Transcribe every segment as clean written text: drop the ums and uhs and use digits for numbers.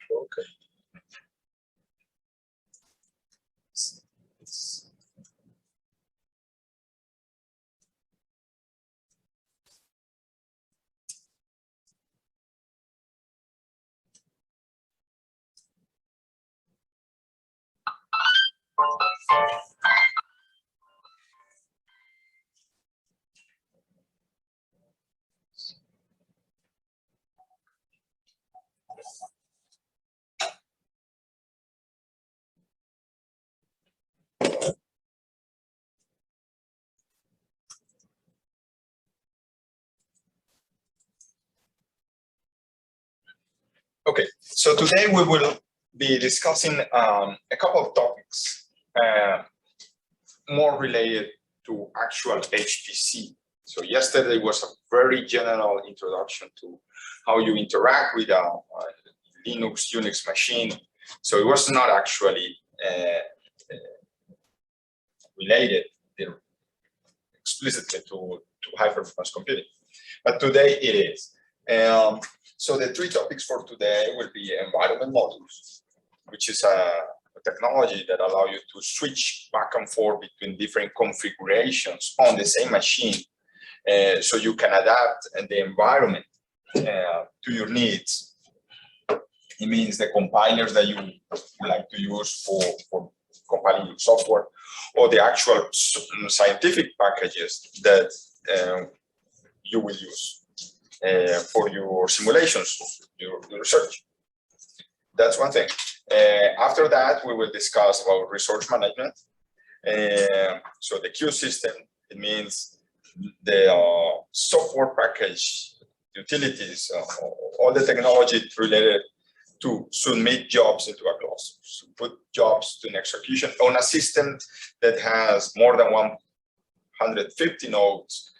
Okay. Okay, so today we will be discussing a couple of topics more related to actual HPC. So yesterday was a very general introduction to how you interact with a Linux, Unix machine. So it was not actually related explicitly to high-performance computing, but today it is. So the three topics for today will be environment modules, which is a technology that allows you to switch back and forth between different configurations on the same machine, so you can adapt the environment to your needs. It means the compilers that you would like to use for compiling your software, or the actual scientific packages that you will use for your simulations, your research. That's one thing. After that, we will discuss about resource management. So the Q system, it means the software package, utilities, all the technology related to submit jobs into a cluster, so put jobs to an execution on a system that has more than 150 nodes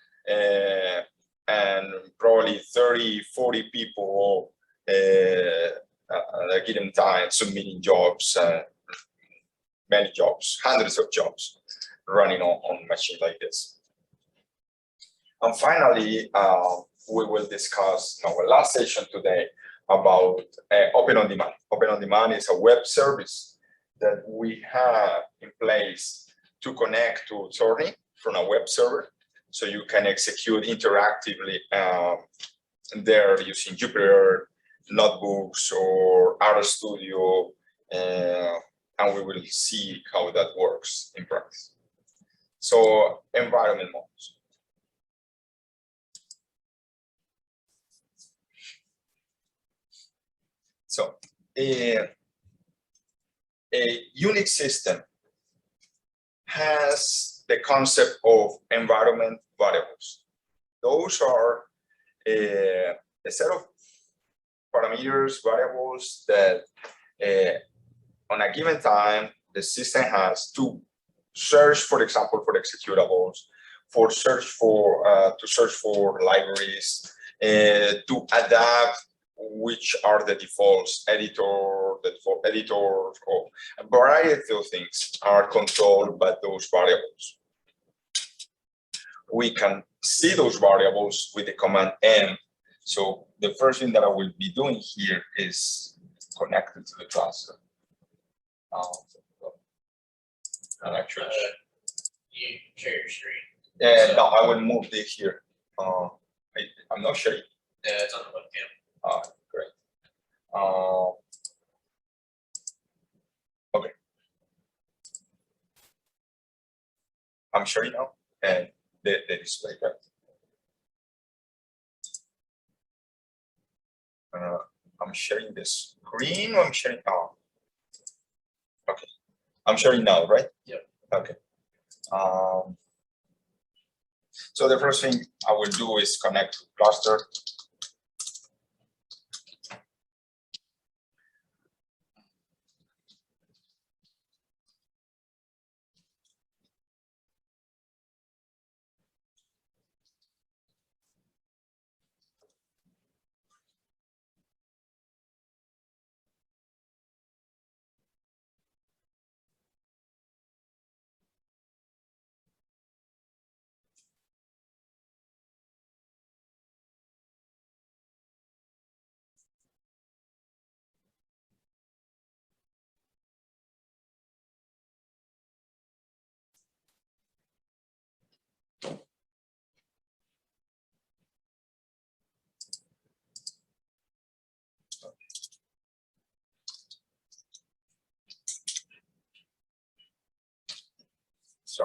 and probably 30, 40 people at a given time submitting jobs, many jobs, hundreds of jobs running on a machine like this. And finally, we will discuss in our last session today about Open on Demand. Open on Demand is a web service that we have in place to connect to Thorny from a web server, so you can execute interactively there using Jupyter notebooks or RStudio, and we will see how that works in practice. So environment modules. So a Unix system has the concept of environment variables. Those are a set of parameters, variables that on a given time, the system has to search, for example, for executables, to search for libraries, to adapt which are the defaults, the default editors, or a variety of things are controlled by those variables. We can see those variables with the command M. So the first thing that I will be doing here is connected to the cluster. Actually, you share your screen. No, I will move this here. I'm not sharing. Yeah, it's on the webcam. Great. Okay. I'm sharing now, and the display. I'm sharing the screen, or I'm sharing. Okay. I'm sharing now, right? Yeah. Okay. So the first thing I will do is connect to cluster.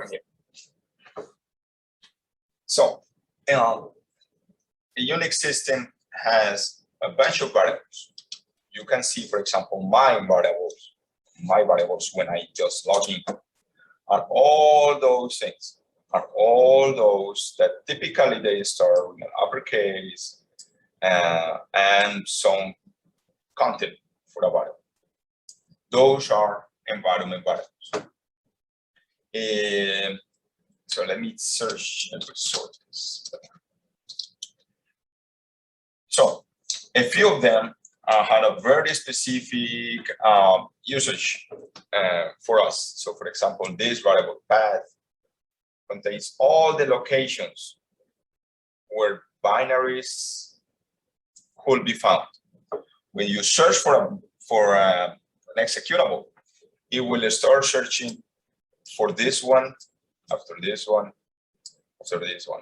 from here. So a Unix system has a bunch of variables. You can see, for example, my variables when I just log in are all those things, are all those that typically they start with an uppercase and some content for a variable. Those are environment variables. So let me search and sort this. So a few of them had a very specific usage for us. So for example, this variable path contains all the locations where binaries could be found. When you search for an executable, it will start searching for this one, after this one, after this one.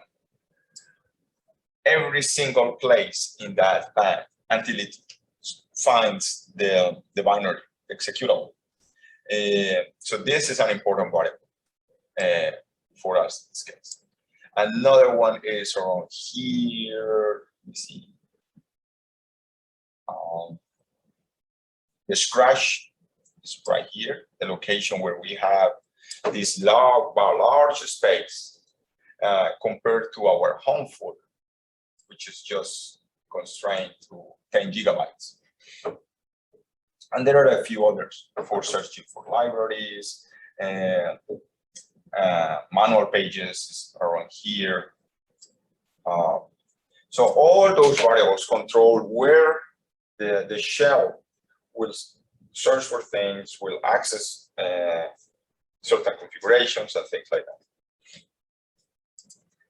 Every single place in that path until it finds the binary executable. So this is an important variable for us in this case. Another one is around here. Let me see. The scratch is right here, the location where we have this large space compared to our home folder, which is just constrained to 10 gigabytes. And there are a few others for searching for libraries, manual pages around here. So all those variables control where the shell will search for things, will access certain configurations and things like that.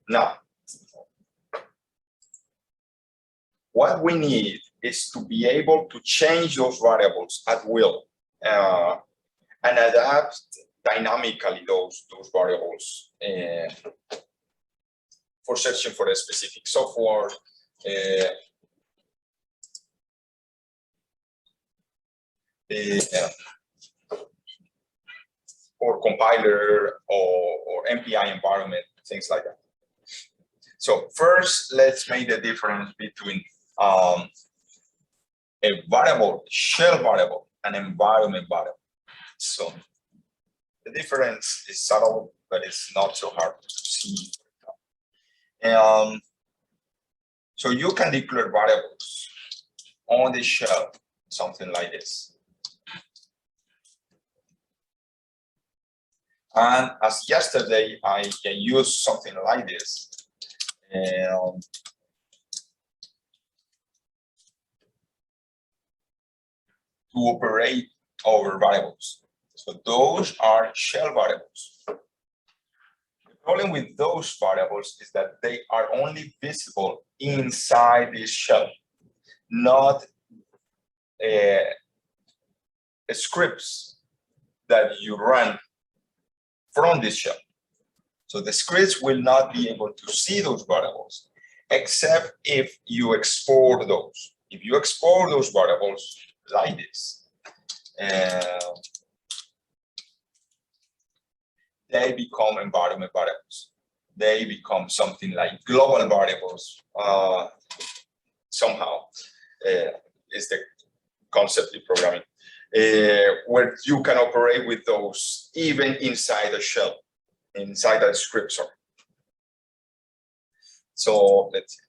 Now, what we need is to be able to change those variables at will and adapt dynamically those variables for searching for a specific software. Or compiler or MPI environment, things like that. So first, let's make the difference between a variable, shell variable, and environment variable. So the difference is subtle, but it's not so hard to see. So you can declare variables on the shell, something like this. And as yesterday, I can use something like this. To operate over variables. So those are shell variables. The problem with those variables is that they are only visible inside this shell, not scripts that you run from this shell. So the scripts will not be able to see those variables, except if you export those. If you export those variables like this, they become environment variables. They become something like global variables. Somehow is the concept in programming, where you can operate with those even inside a shell, inside a script. Sorry. So let's see.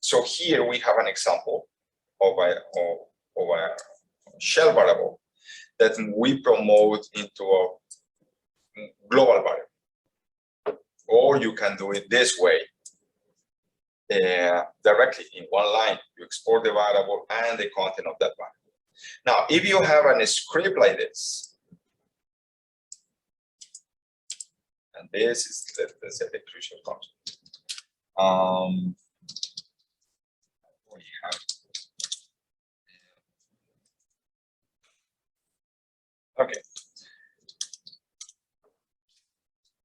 So here we have an example of a shell variable that we promote into a global variable. Or you can do it this way, directly in one line. You export the variable and the content of that variable. Now, if you have a script like this, and this is the crucial concept. Okay.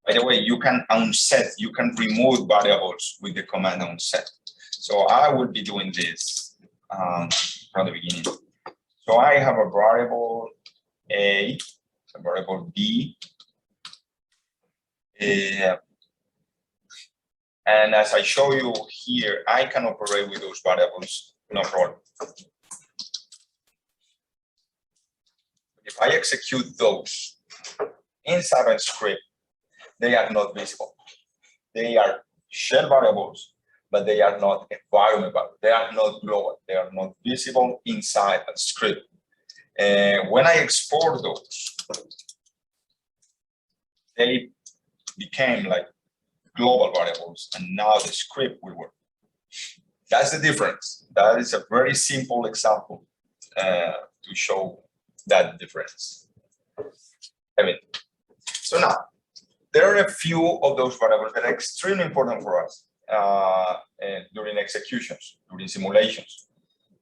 By the way, you can unset, you can remove variables with the command unset. So I will be doing this from the beginning. So I have a variable A, a variable B, and as I show you here, I can operate with those variables, no problem. If I execute those inside a script, they are not visible. They are shell variables, but they are not environment variables. They are not global. They are not visible inside a script. When I export those, they became like global variables, and now the script will work. That's the difference. That is a very simple example to show that difference. So now, there are a few of those variables that are extremely important for us during executions, during simulations.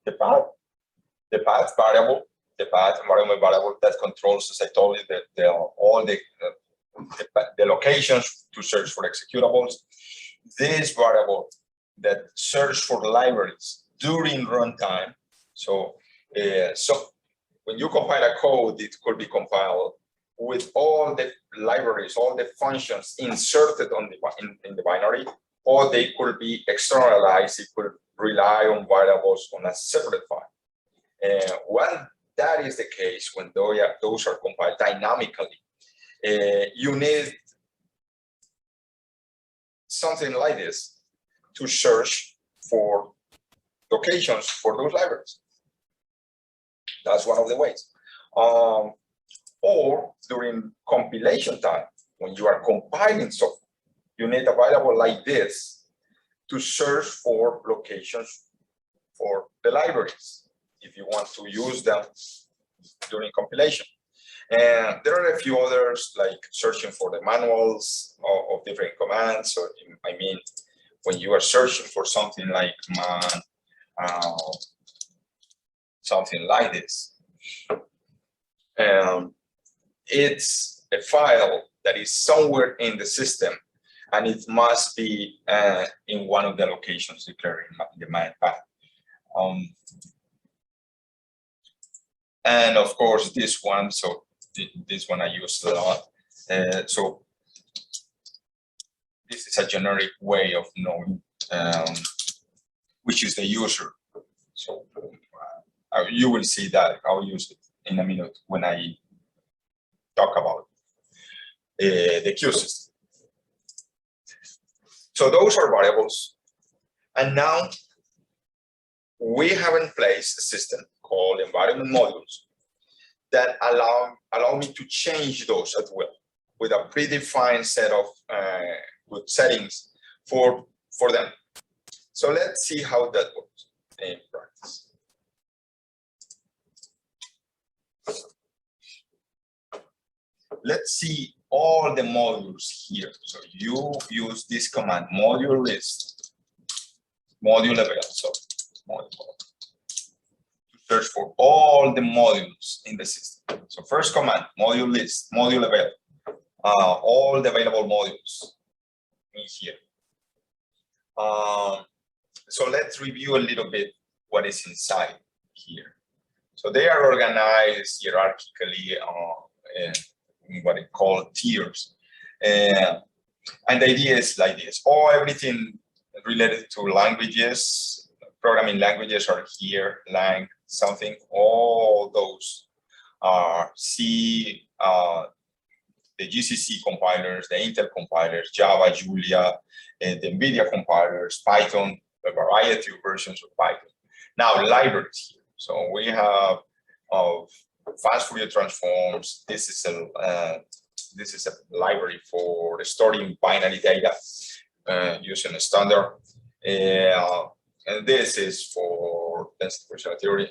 The path variable, the path environment variable that controls, as I told you, all the locations to search for executables. This variable that search for libraries during runtime. So when you compile a code, it could be compiled with all the libraries, all the functions inserted in the binary, or they could be externalized. It could rely on variables on a separate file. When that is the case, when those are compiled dynamically, you need something like this to search for locations for those libraries. That's one of the ways. Or during compilation time, when you are compiling software, you need a variable like this to search for locations for the libraries if you want to use them during compilation. And there are a few others, like searching for the manuals of different commands. So I mean, when you are searching for something like something like this, it's a file that is somewhere in the system, and it must be in one of the locations declared in the man path. And of course, this one. So this one I use a lot. So this is a generic way of knowing which is the user. So you will see that I'll use it in a minute when I talk about the queue system. So those are variables. And now we have in place a system called environment modules that allow me to change those as well with a predefined set of good settings for them. So let's see how that works in practice. Let's see all the modules here. So you use this command, module list, module level, so module, to search for all the modules in the system. So first command, module list, module level, all the available modules in here. So let's review a little bit what is inside here. So they are organized hierarchically in what I call tiers. And the idea is like this. Everything related to languages, programming languages are here, lang, something, all those are C, the GCC compilers, the Intel compilers, Java, Julia, the NVIDIA compilers, Python, a variety of versions of Python. Now, libraries here. So we have fast Fourier transforms. This is a library for storing binary data using a standard. And this is for density functional theory.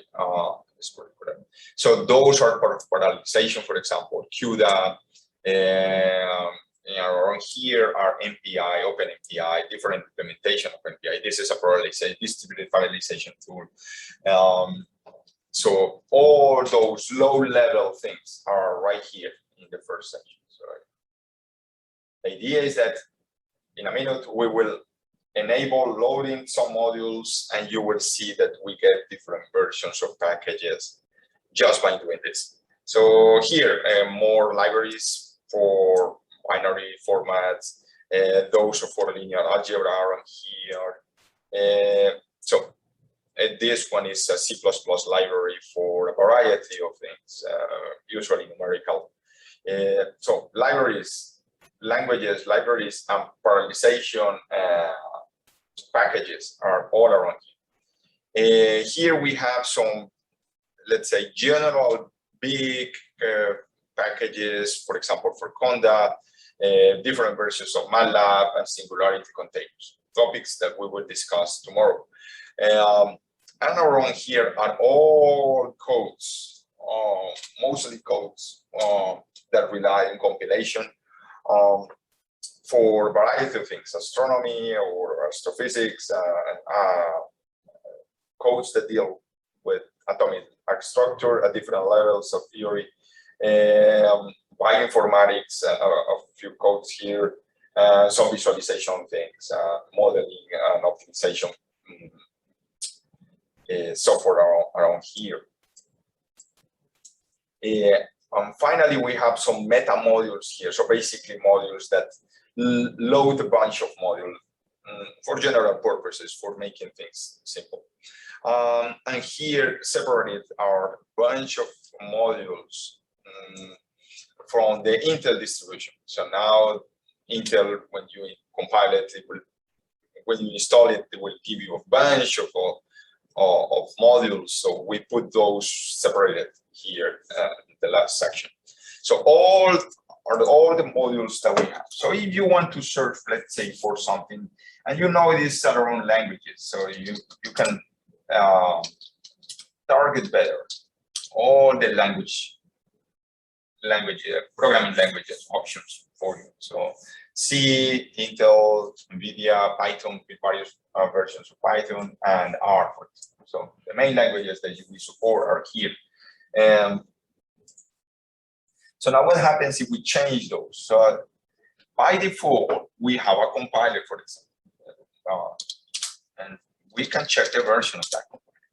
So those are part of parallelization, for example, CUDA. Around here are MPI, OpenMPI, different implementation of MPI. This is a parallelization, distributed parallelization tool. So all those low-level things are right here in the first section. So the idea is that in a minute we will enable loading some modules, and you will see that we get different versions of packages just by doing this. So here, more libraries for binary formats, those for linear algebra are on here. This one is a C++ library for a variety of things, usually numerical. So libraries, languages, libraries, and parallelization packages are all around here. Here we have some, let's say, general big packages, for example, for Conda, different versions of MATLAB and Singularity containers, topics that we will discuss tomorrow. And around here are all codes, mostly codes that rely on compilation for a variety of things, astronomy or astrophysics, codes that deal with atomic structure at different levels of theory, bioinformatics, a few codes here, some visualization things, modeling and optimization software around here. And finally, we have some meta modules here. So basically modules that load a bunch of modules for general purposes, for making things simple. And here separated are a bunch of modules from the Intel distribution. So now Intel, when you compile it, when you install it, it will give you a bunch of modules. So we put those separated here in the last section. So all the modules that we have. So if you want to search, let's say, for something, and you know these are our own languages, so you can target better all the programming languages options for you. So C, Intel, NVIDIA, Python with various versions of Python, and R. So the main languages that we support are here. So now what happens if we change those? So by default, we have a compiler, for example, and we can check the version of that compiler.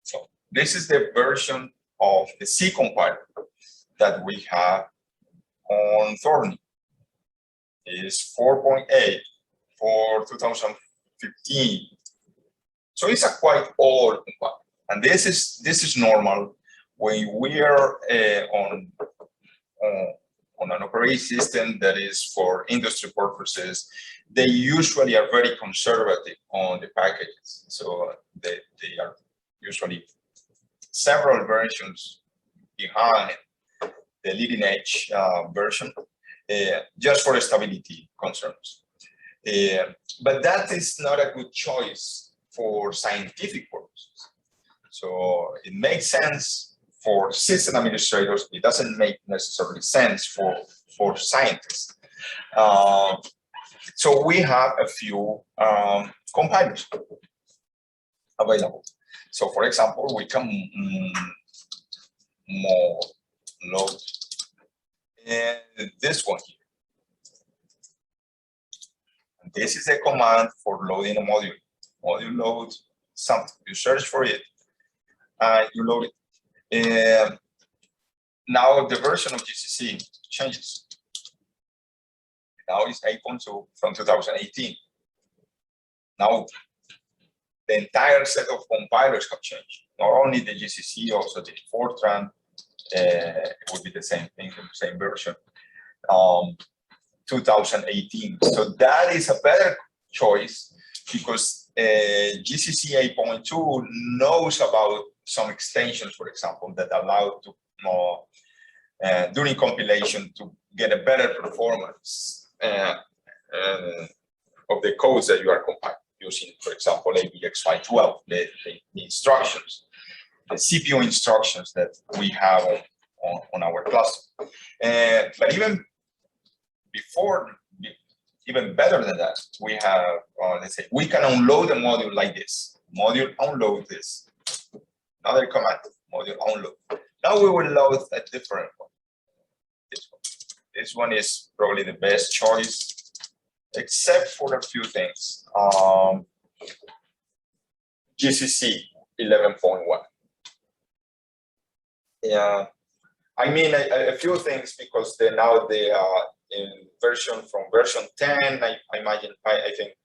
So this is the version of the C compiler that we have on Thorny. It is 4.8 for 2015. So it's a quite old compiler, and this is normal when we are on an operating system that is for industry purposes. They usually are very conservative on the packages, so they are usually several versions behind the leading edge version, just for stability concerns. But that is not a good choice for scientific purposes. So it makes sense for system administrators. It doesn't make necessarily sense for scientists. So we have a few compilers available. So for example, we can load this one here. And this is a command for loading a module. Module load something. You search for it and you load it. Now the version of GCC changes. Now it's 8.2 from 2018. Now the entire set of compilers have changed. Not only the GCC, also the Fortran. It would be the same thing, the same version. 2018. So that is a better choice because GCC 8.2 knows about some extensions, for example, that allow to during compilation to get a better performance of the codes that you are compiling using, for example, AVX512, the instructions, the CPU instructions that we have on our cluster. But even before, even better than that, we have, let's say, we can unload a module like this. Module unload this. Another command, module unload. Now we will load a different one. This one is probably the best choice, except for a few things. GCC 11.1. Yeah, I mean a few things because now they are in version 10. I imagine I think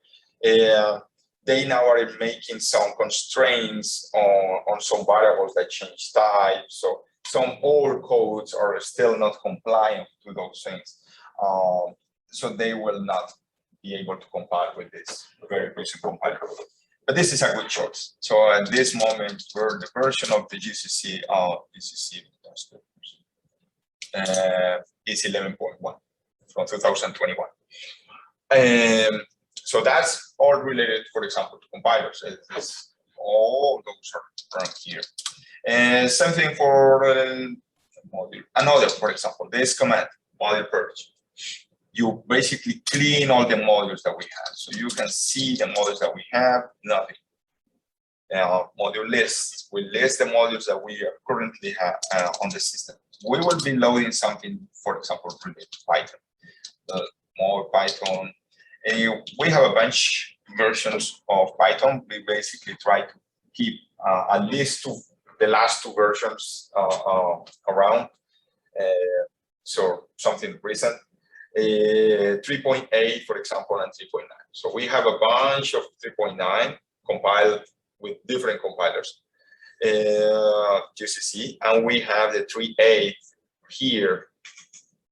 they now are making some constraints on some variables that change type. So some old codes are still not compliant to those things. So they will not be able to compile with this very recent compiler. But this is a good choice. So at this moment, the version of the GCC is 11.1 from 2021. So that's all related, for example, to compilers. All those are around here. And same thing for module. Another, for example, this command, module purge. You basically clean all the modules that we have. So you can see the modules that we have, nothing. Module lists, we list the modules that we currently have on the system. We will be loading something, for example, related to Python, more Python. And we have a bunch versions of Python. We basically try to keep at least the last two versions around. So something recent. 3.8, for example, and 3.9. So we have a bunch of 3.9 compiled with different compilers, GCC, and we have the 3.8 here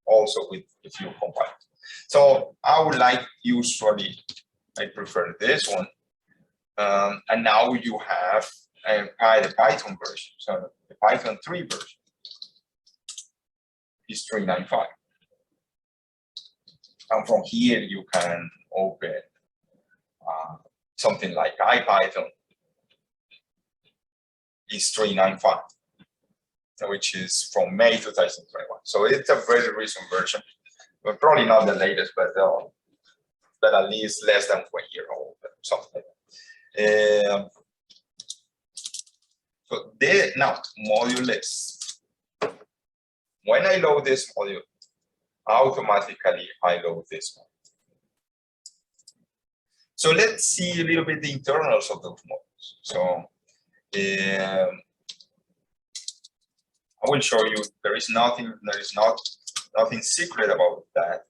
also with a few compilers. So I would like usually, I prefer this one. And now you have the Python version. So the Python 3 version is 3.95. And from here, you can open something like IPython is 3.95, which is from May 2021. So it's a very recent version, but probably not the latest, but at least less than 1 year old, something like that. So now, module list. When I load this module, automatically I load this one. So let's see a little bit the internals of those modules. So I will show you there is nothing secret about that.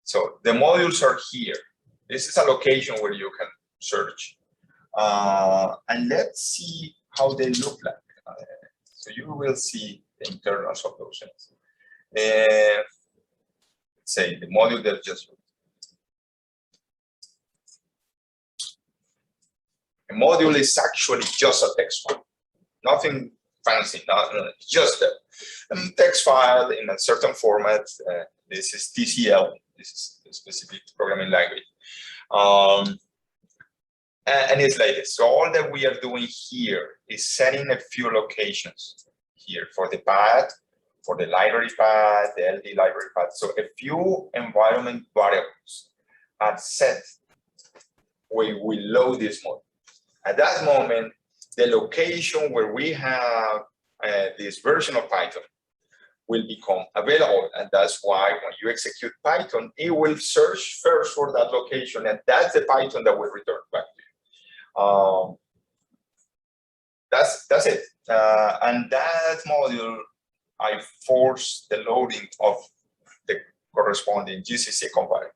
So the modules are here. This is a location where you can search. And let's see how they look like. So you will see the internals of those things. Let's say the module that just a module is actually just a text file, nothing fancy, just a text file in a certain format. This is TCL, this is a specific programming language. And it's like this. So all that we are doing here is setting a few locations here for the path, for the library path, the LD library path. So a few environment variables are set when we load this module. At that moment, the location where we have this version of Python will become available. And that's why when you execute Python, it will search first for that location. And that's the Python that will return back to you. That's it. And that module, I force the loading of the corresponding GCC compiler.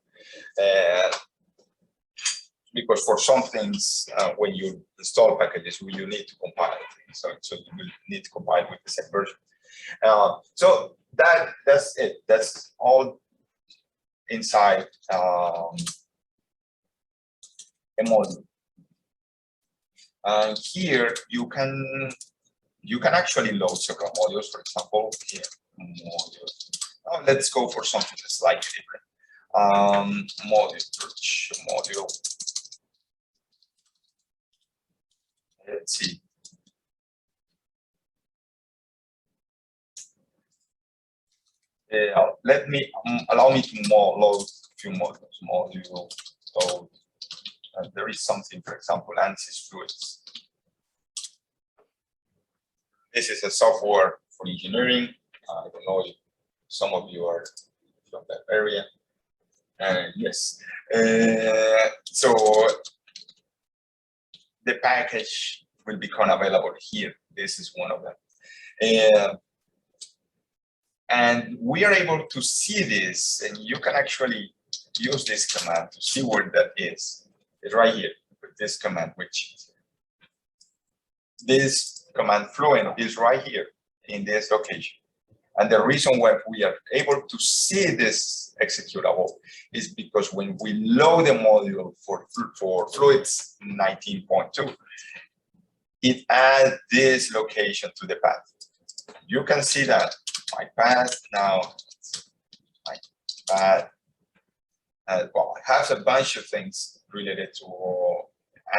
Because for some things, when you install packages, you need to compile it. So you will need to compile with the same version. So that's it. That's all inside a module. And here you can actually load several modules. For example, here modules. Now let's go for something slightly different. Module. Let's see. Allow me to load a few modules. Module load. There is something, for example, ANSYS Fluids. This is a software for engineering. I don't know if some of you are from that area. Yes. So the package will become available here. This is one of them. And we are able to see this, and you can actually use this command to see where that is. It's right here with this command, which this command Fluent is right here in this location. And the reason why we are able to see this executable is because when we load the module for Fluids 19.2, it adds this location to the path. You can see that my path now, my path, well, it has a bunch of things related to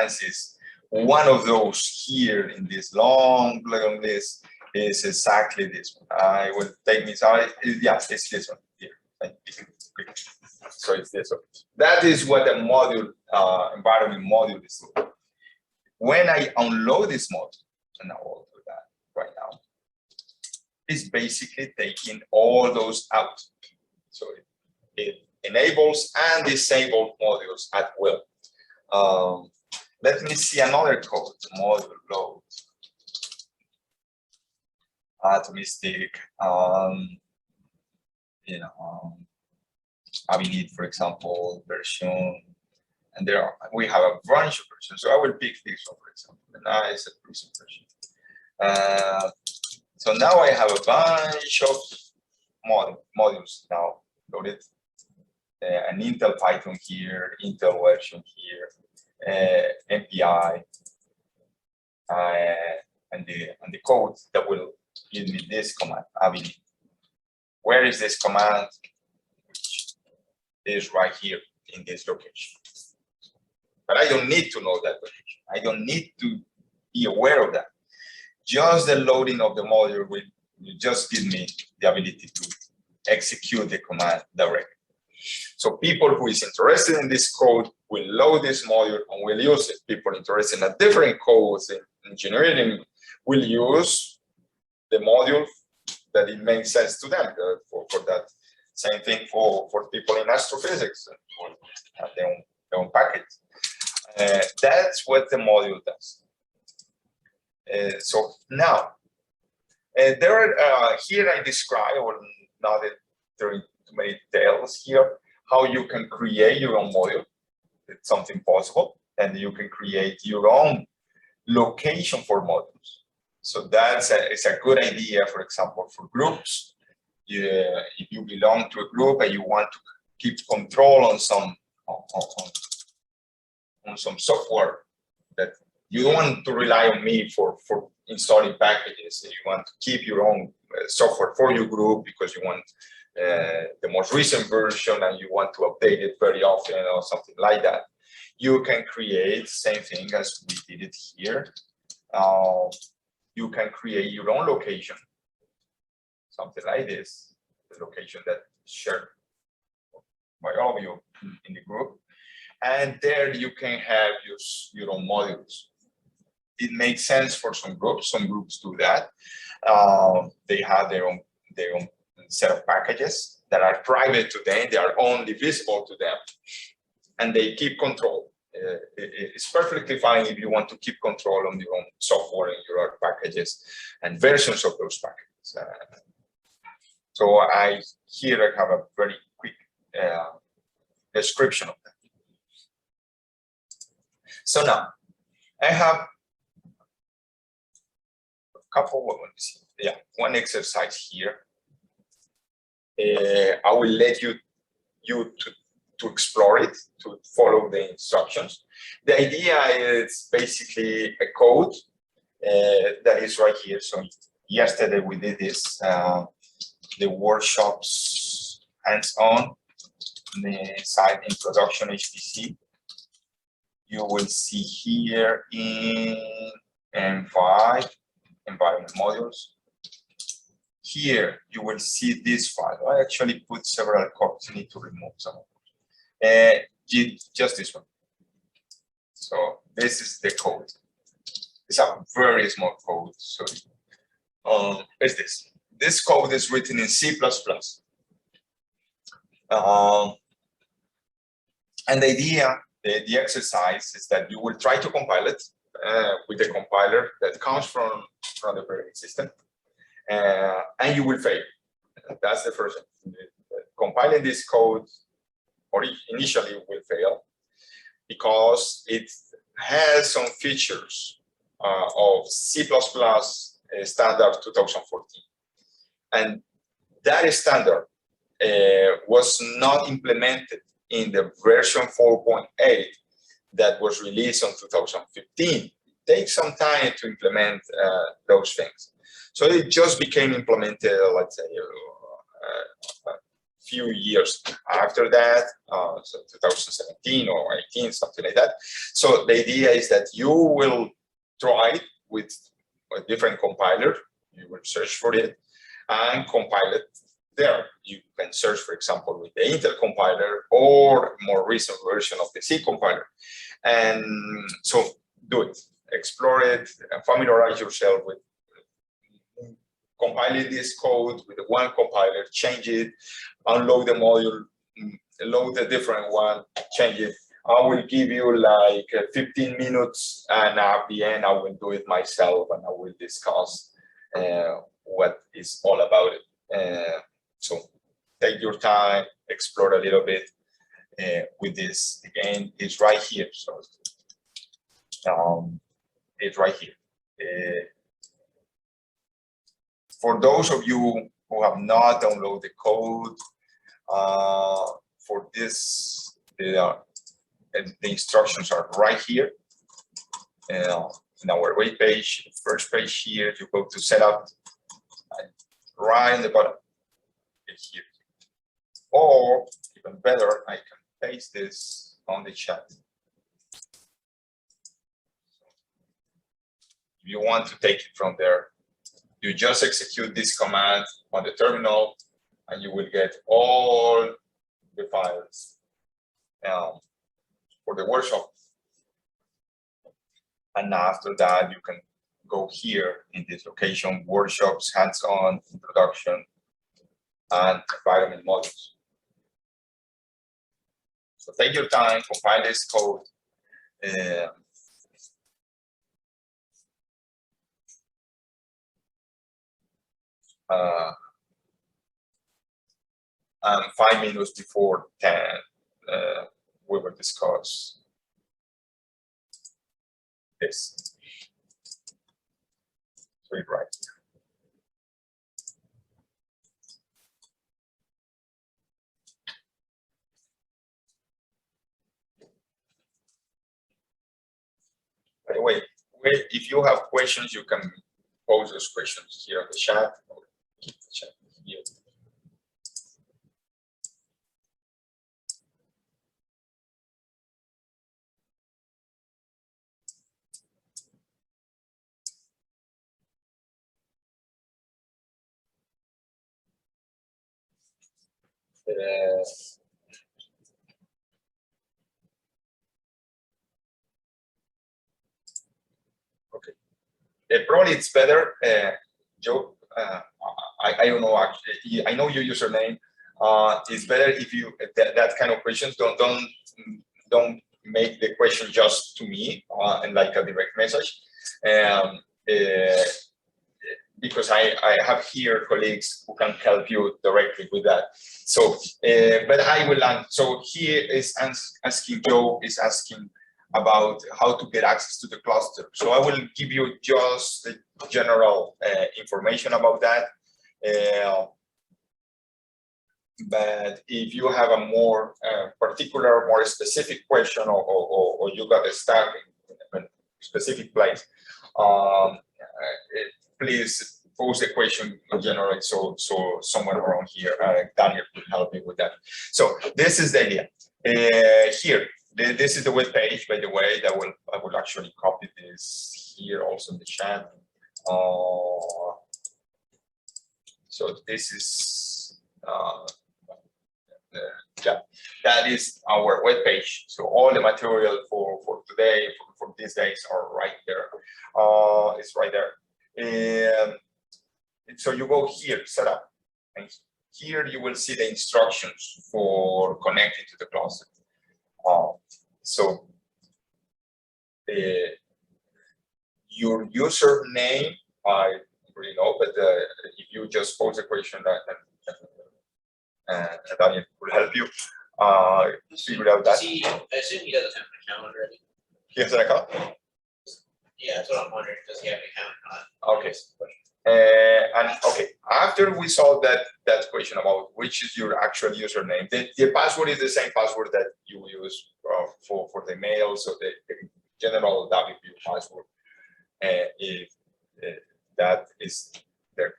ANSYS. One of those here in this long list is exactly this one. I will take this out. Yes, it's this one here. So it's this one. That is what the module, environment module is. When I unload this module, and I will do that right now, it's basically taking all those out. So it enables and disables modules at will. Let me see another code, module load. Atomistic, Avinit, for example, version, and we have a bunch of versions. So I will pick this one, for example, the nice recent version. So now I have a bunch of modules now loaded. An Intel Python here, Intel version here, MPI, and the code that will give me this command, Avinit. Where is this command? Which is right here in this location. But I don't need to know that location. I don't need to be aware of that. Just the loading of the module will just give me the ability to execute the command directly. So people who is interested in this code will load this module and will use it. People interested in a different codes in engineering will use the module that it makes sense to them for that. Same thing for people in astrophysics, for their own package. That's what the module does. So now, there are, here I describe, or not during too many details here, how you can create your own module. It's something possible, and you can create your own location for modules. So it's a good idea, for example, for groups. If you belong to a group and you want to keep control on some software, that you don't want to rely on me for installing packages. You want to keep your own software for your group because you want the most recent version and you want to update it very often or something like that. You can create the same thing as we did it here. You can create your own location, something like this, the location that is shared by all of you in the group. And there you can have your own modules. It makes sense for some groups do that. They have their own set of packages that are private to them, they are only visible to them, and they keep control. It's perfectly fine if you want to keep control on your own software and your own packages and versions of those packages. So here I have a very quick description of that. So now I have a couple of one exercise here. I will let you to explore it, to follow the instructions. The idea is basically a code that is right here. So yesterday we did this, the workshops hands-on, the site introduction HPC. You will see here in M5, environment modules. Here you will see this file. I actually put several copies. I need to remove some of them. Just this one. So this is the code. It's a very small code. So it's this. This code is written in C++. And the idea, the exercise is that you will try to compile it. with the compiler that comes from the operating system, and you will fail. That's the first thing. Compiling this code or initially will fail because it has some features of C++ standard 2014, and that standard was not implemented in the version 4.8 that was released in 2015. It takes some time to implement those things. So it just became implemented, let's say, a few years after that, so 2017 or 18, something like that. So the idea is that you will try it with a different compiler, you will search for it and compile it there. You can search, for example, with the Intel compiler or more recent version of the C compiler. And so do it, explore it, familiarize yourself with compiling this code with the one compiler, change it, unload the module, load a different one, change it. I will give you like 15 minutes, and at the end I will do it myself, and I will discuss what is all about it. So take your time, explore a little bit with this. Again, it's right here. So it's right here. For those of you who have not downloaded the code for this, the instructions are right here in our web page. First page here, you go to setup, right in the bottom here. Or even better, I can paste this on the chat. If you want to take it from there, you just execute this command on the terminal, and you will get all the files for the workshop. And after that, you can go here in this location, workshops, hands-on, introduction, and environment modules. So take your time, compile this code. And 5 minutes before 10, we will discuss this. So it's right here. By the way, if you have questions, you can pose those questions here in the chat, or keep the chat here. Okay. Probably it's better, Joe. I don't know actually. I know your username. It's better if you that kind of questions don't make the question just to me and like a direct message. Because I have here colleagues who can help you directly with that. So, but I will answer. So here is asking, Joe is asking about how to get access to the cluster. So I will give you just the general information about that. But if you have a more particular, more specific question, or you got stuck in a specific place, please pose the question generally, so someone around here, Daniel, will help me with that. So this is the idea. Here, this is the web page, by the way. I will actually copy this here also in the chat. So this is that is our web page. So all the material for today, for these days, are right there. It's right there. And so you go here, setup, and here you will see the instructions for connecting to the cluster. So Your username, I don't really know, but if you just pose a question and Daniel will help you figure out that. I assume he doesn't have an account already. He has an account? Yeah, that's what I'm wondering. Does he have an account or not? Okay. And okay, after we solve that question about which is your actual username, the password is the same password that you use for the mail, so the general WPO password, if that is there.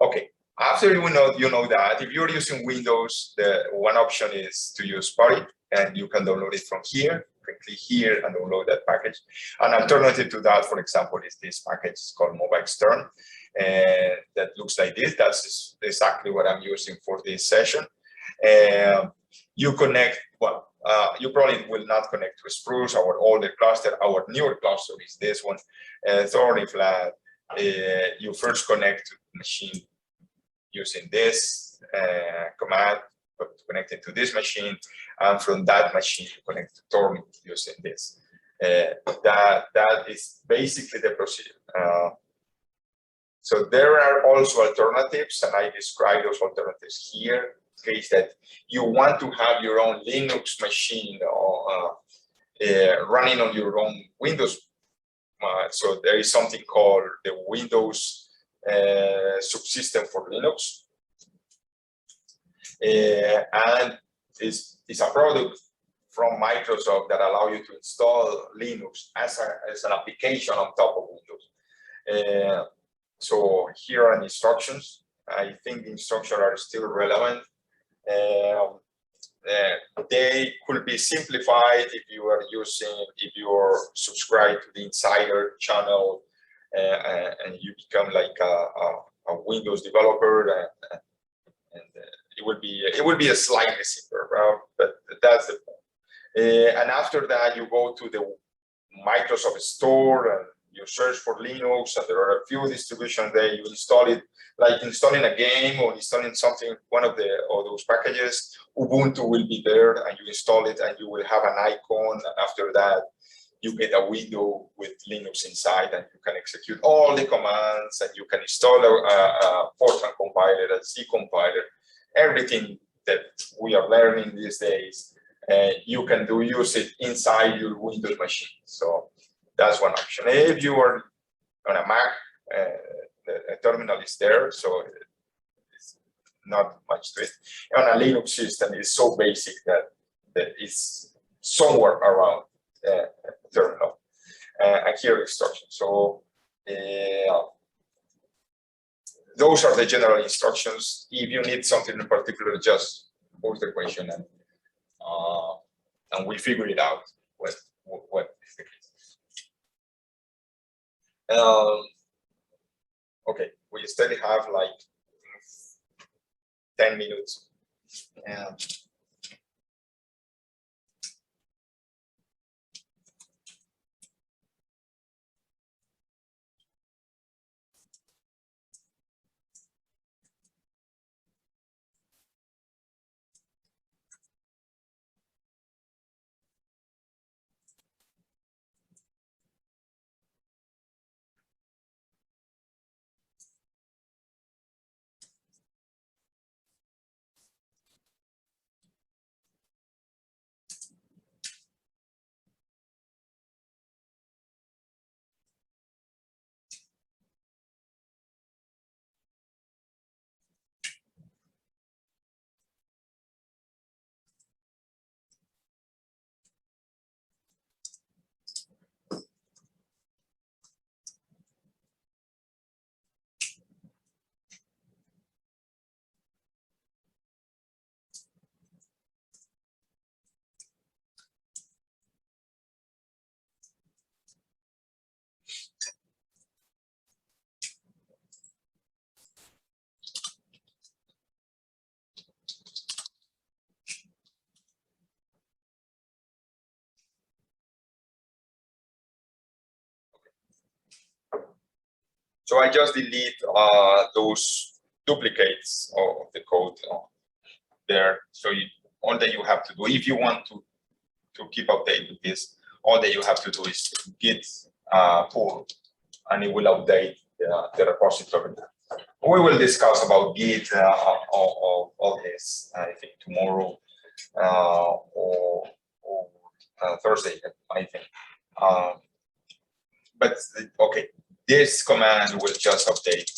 Okay. After you know that, if you're using Windows, the one option is to use PuTTY, and you can download it from here. You can click here and download that package. An alternative to that, for example, is this package. It's called MobaXtern, and that looks like this. That's exactly what I'm using for this session. You connect. Well, you probably will not connect to Spruce, our older cluster. Our newer cluster is this one, Thornyflat. You first connect to the machine using this command to connect it to this machine, and from that machine you connect to Thorny using this. That is basically the procedure. So there are also alternatives, and I describe those alternatives here. In case that you want to have your own Linux machine or running on your own Windows. So there is something called the Windows subsystem for Linux, and it's a product from Microsoft that allow you to install Linux as an application on top of Windows. So here are the instructions. I think the instructions are still relevant. They could be simplified if you're subscribed to the Insider channel and you become like a Windows developer, and it would be a slightly simpler route, but that's the point. And after that, you go to the Microsoft Store and you search for Linux, and there are a few distributions there. You install it, like installing a game or installing something, one of those packages. Ubuntu will be there, and you install it, and you will have an icon. And after that, you get a window with Linux inside, and you can execute all the commands, and you can install a Fortran compiler, a C compiler, everything that we are learning these days. You can use it inside your Windows machine. So that's one option. If you are on a Mac, the terminal is there, so it's not much to it. On a Linux system, it's so basic that it's somewhere around terminal. And here instructions. So those are the general instructions. If you need something in particular, just pose the question, and we figure it out what is the case. Okay, we still have like 10 minutes. So I just delete those duplicates of the code there. So all that you have to do, if you want to keep updated with this, all that you have to do is git pull, and it will update the repository. We will discuss about Git all this, I think, tomorrow or Thursday, I think. But okay, this command will just update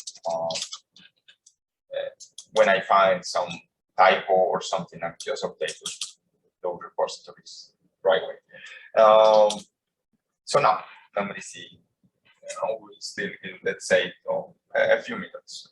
when I find some typo or something. I'm just updating those repositories right away. So now let me see. We still, let's say, a few minutes.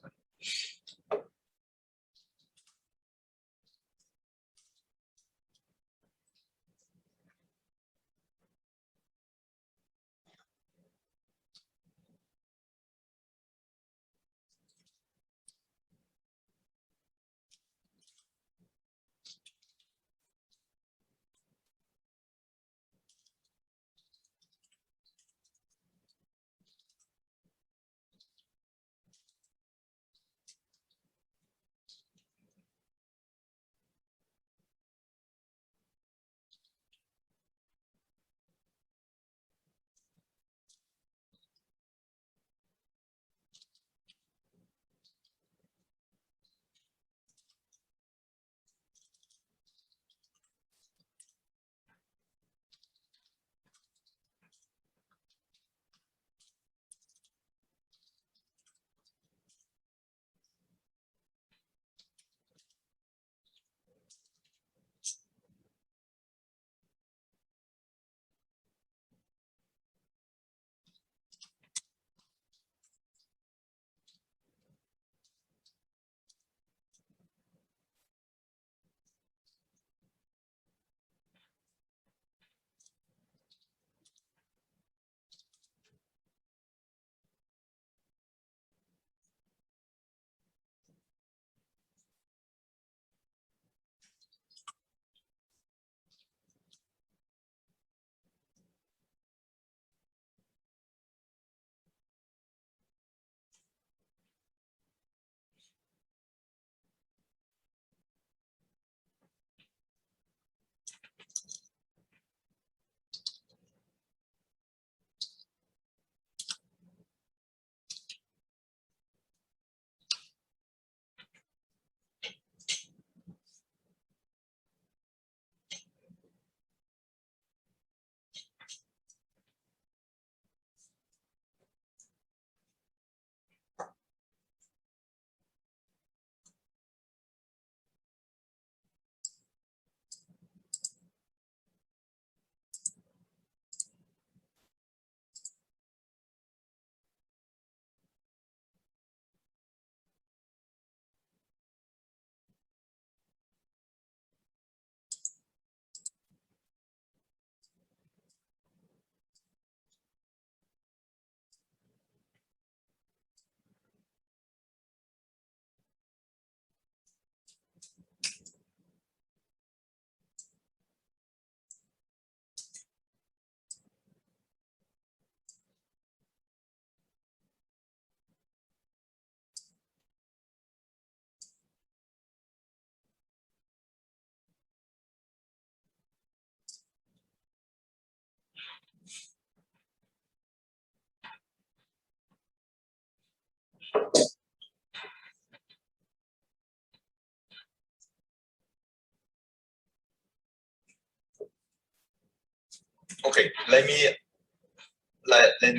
Okay, let me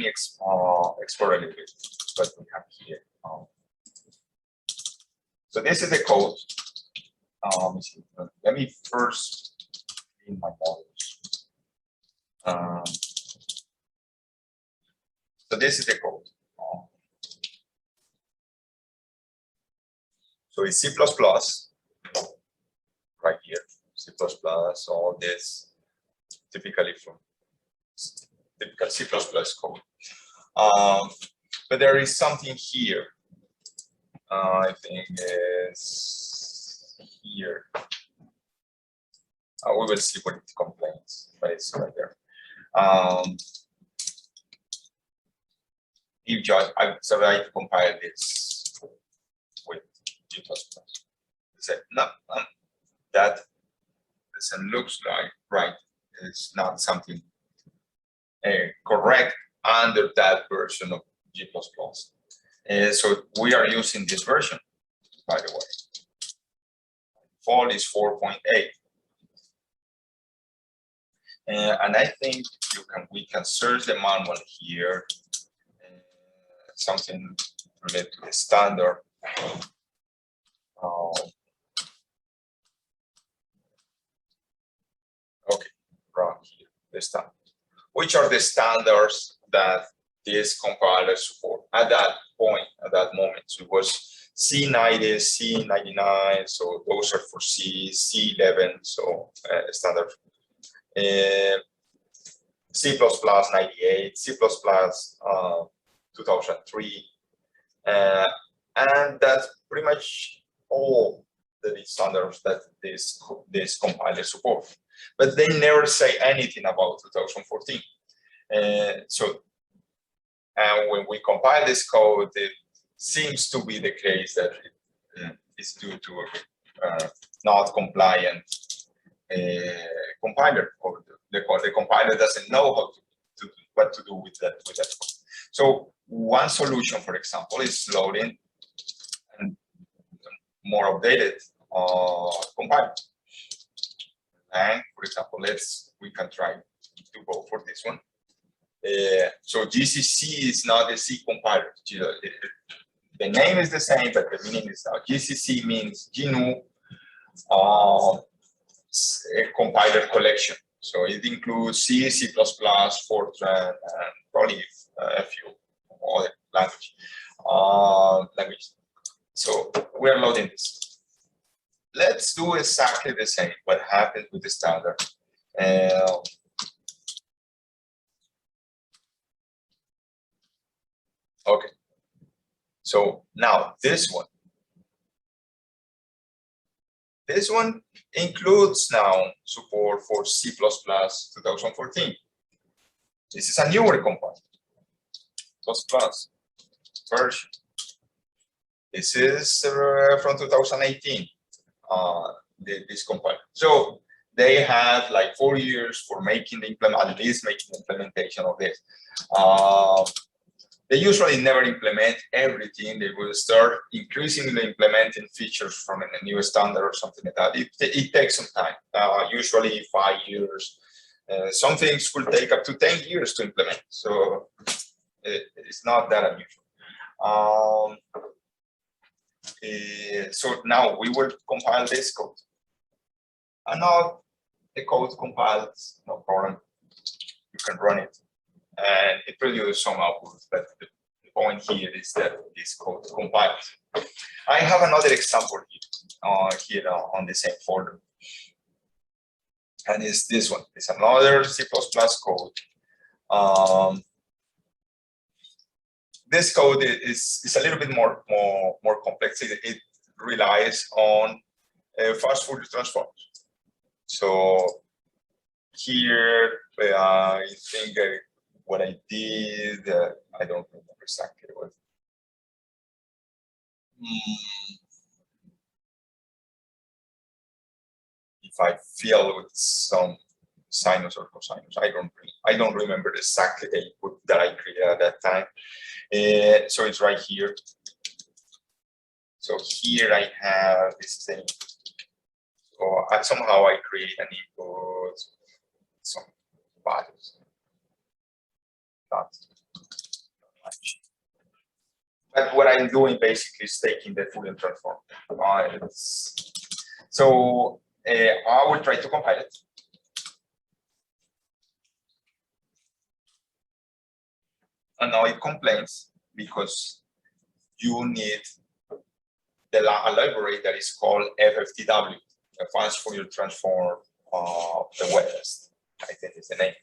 explore a little bit what we have here. So this is the code. Let me first clean my models. So this is the code. So it's C++, right here. C++, all this, typically from typical C++ code. But there is something here. I think is here. We will see what it complains, but it's right there. If just so I compile this with G++. Say no, that doesn't looks like right. It's not something correct under that version of G++. So we are using this version, by the way. Default is 4.8. And I think we can search the manual here. Something related to the standard. Okay, right here, the standard. Which are the standards that this compiler support at that point, at that moment? So it was C90, C99, so those are for C, C11, so standard. C++ 98, C++ 2003, and that's pretty much all the standards that this compiler support. But they never say anything about 2014. So when we compile this code, it seems to be the case that it is due to not compliant compiler, or the compiler doesn't know what to do with that code. So one solution, for example, is loading and more updated compiler. And for example, we can try to go for this one. So GCC is not a C compiler. The name is the same, but the meaning is not. GCC means GNU compiler collection. So it includes C, C++, Fortran, and probably a few other languages. So we're loading this. Let's do exactly the same. What happened with the standard? Okay. So now this one includes now support for C++ 2014. This is a newer compiler, plus version. This is from 2018, this compiler. So they have like 4 years for making the implementation of this. They usually never implement everything. They will start increasingly implementing features from a new standard or something like that. It takes some time, usually 5 years. Some things will take up to 10 years to implement. So it's not that unusual. So now we will compile this code. And now the code compiles, no problem. You can run it. And it produces some outputs, but the point here is that this code compiles. I have another example here on the same folder, and it's this one. It's another C++ code. This code is a little bit more complex. It relies on fast Fourier transforms. So here, I think what I did, I don't remember exactly what. If I fill with some sinus or cosinus, I don't remember exactly the input that I created at that time. So it's right here. So here I have this thing. So somehow I create an input, some values. Not much. But what I'm doing basically is taking the Fourier transform. So I will try to compile it. And now it complains because you need a library that is called FFTW, a fast Fourier transform of the West. I think is the name.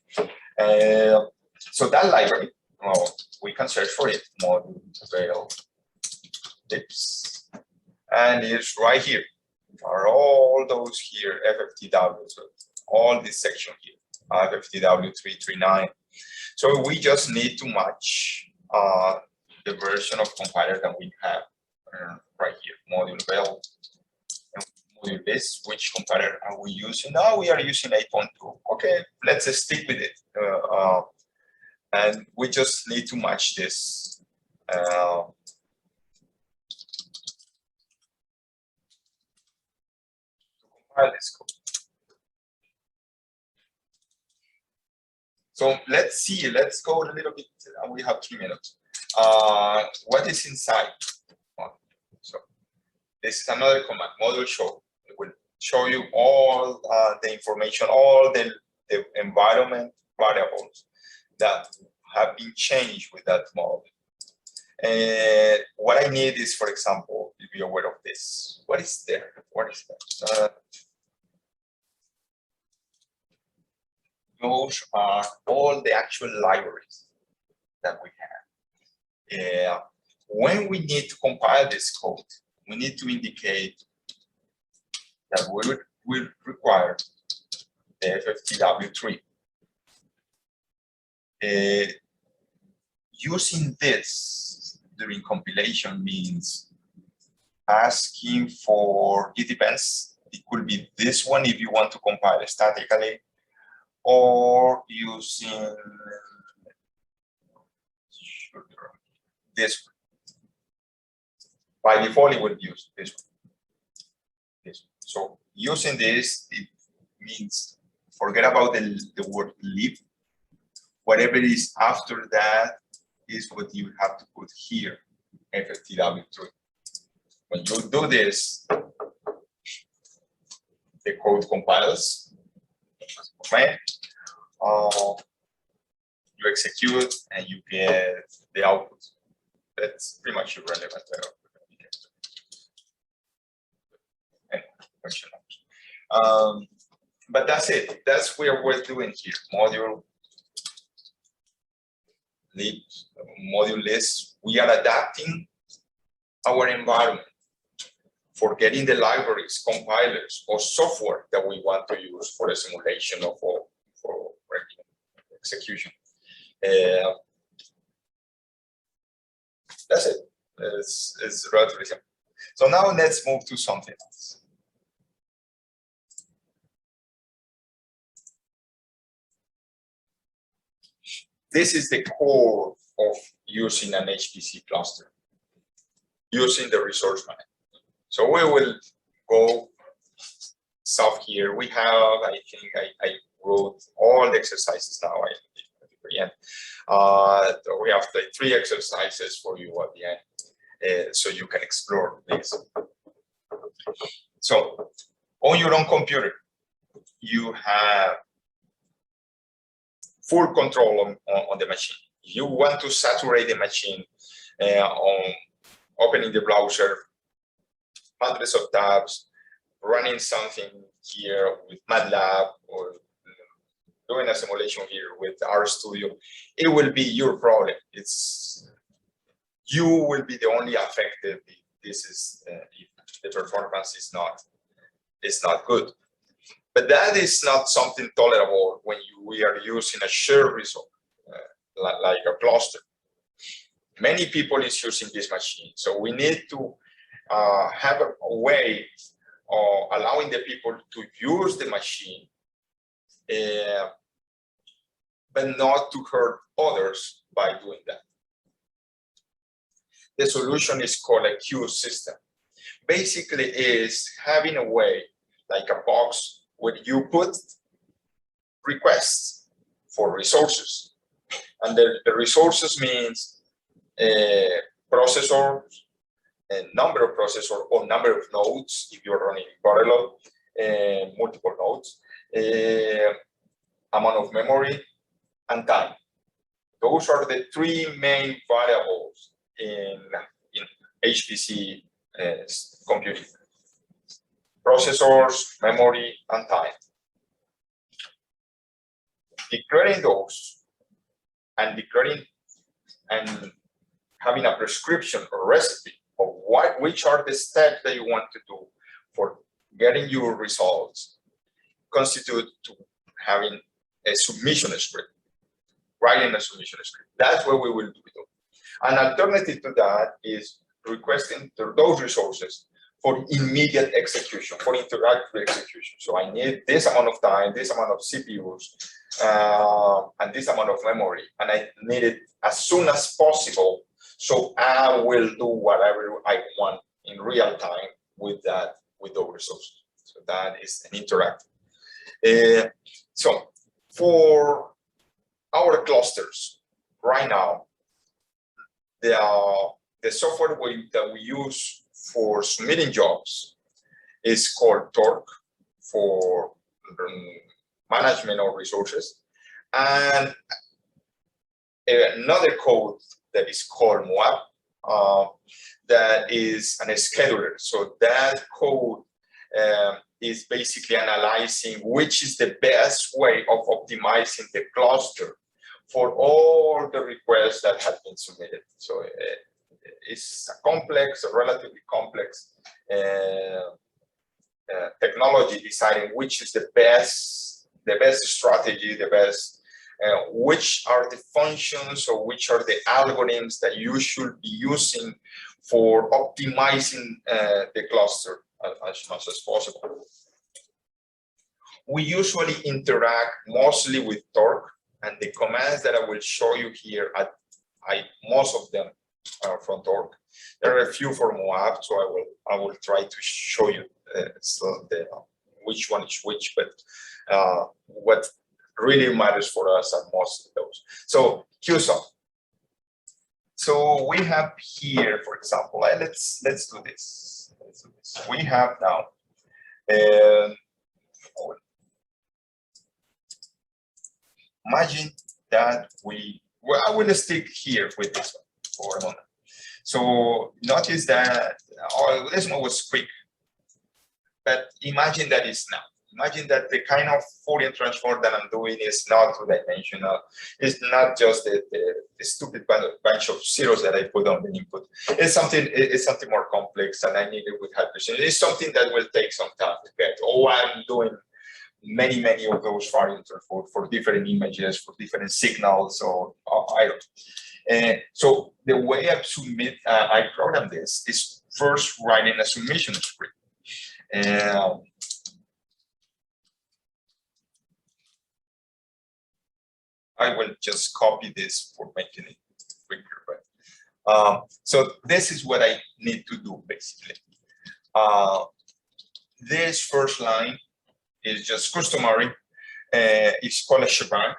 So that library, we can search for it, module avail tips, and it's right here. Are all those here FFTW, so all this section here, FFTW 339. So we just need to match the version of compiler that we have right here, module avail. Module this, which compiler are we using? Now we are using 8.2. Okay, let's stick with it. And we just need to match this. Compile this code. So let's see, let's go a little bit, we have 3 minutes. What is inside? So this is another command, module show. It will show you all the information, all the environment variables that have been changed with that model. And what I need is, for example, to be aware of this. What is there? What is that? Those are all the actual libraries that we have. When we need to compile this code, we need to indicate that we will require the FFTW3. Using this during compilation means asking for, it depends, it could be this one if you want to compile statically, or using this one. By default, it would use this one. So using this, it means forget about the word lib. Whatever is after that is what you have to put here, FFTW3. When you do this, the code compiles. Okay. You execute and you get the output. That's pretty much irrelevant. But that's it. That's what we're doing here. Module lib, module list. We are adapting our environment for getting the libraries, compilers, or software that we want to use for a simulation or for execution. That's it. It's relatively simple. So now let's move to something else. This is the core of using an HPC cluster, using the resource management. So we will go south here. We have, I think I wrote all the exercises now at the end. We have the 3 exercises for you at the end, so you can explore this. So on your own computer, you have full control on the machine. You want to saturate the machine on opening the browser, hundreds of tabs, running something here with MATLAB or doing a simulation here with RStudio. It will be your problem. You will be the only affected if this is if the performance is not good. But that is not something tolerable when we are using a shared resource like a cluster. Many people is using this machine, so we need to have a way of allowing the people to use the machine, but not to hurt others by doing that. The solution is called a queue system. Basically, is having a way like a box where you put requests for resources, and the resources means processors, a number of processors or number of nodes if you're running in parallel, multiple nodes, amount of memory, and time. Those are the 3 main variables in HPC computing: processors, memory, and time. Declaring those and having a prescription or recipe of which are the steps that you want to do for getting your results constitute to having a submission script, writing a submission script. That's what we will do. An alternative to that is requesting those resources for immediate execution, for interactive execution. So I need this amount of time, this amount of CPUs, and this amount of memory, and I need it as soon as possible. So I will do whatever I want in real time with those resources. So that is an interactive. So for our clusters right now, the software that we use for submitting jobs is called Torque for management of resources, and another code that is called Moab, that is a scheduler. So that code is basically analyzing which is the best way of optimizing the cluster for all the requests that have been submitted. So it's a relatively complex technology, deciding which is the best strategy, which are the functions or which are the algorithms that you should be using for optimizing the cluster as much as possible. We usually interact mostly with Torque, and the commands that I will show you here, most of them are from Torque. There are a few for Moab, so I will try to show you which one is which, but what really matters for us are most of those. So QSOF. So we have here, for example, let's do this. We have now. Imagine that I will stick here with this one for a moment. So notice that this one was quick, but imagine that it's now. Imagine that the kind of Fourier transform that I'm doing is not two-dimensional. It's not just the stupid bunch of zeros that I put on the input. It's something more complex, and I need it with high precision. It's something that will take some time to get. Oh, I'm doing many of those Fourier transforms for different images, for different signals, or I don't. So the way I program this is first writing a submission script. I will just copy this for making it quicker. But, so this is what I need to do, basically. This first line is just customary. It's called a shebang.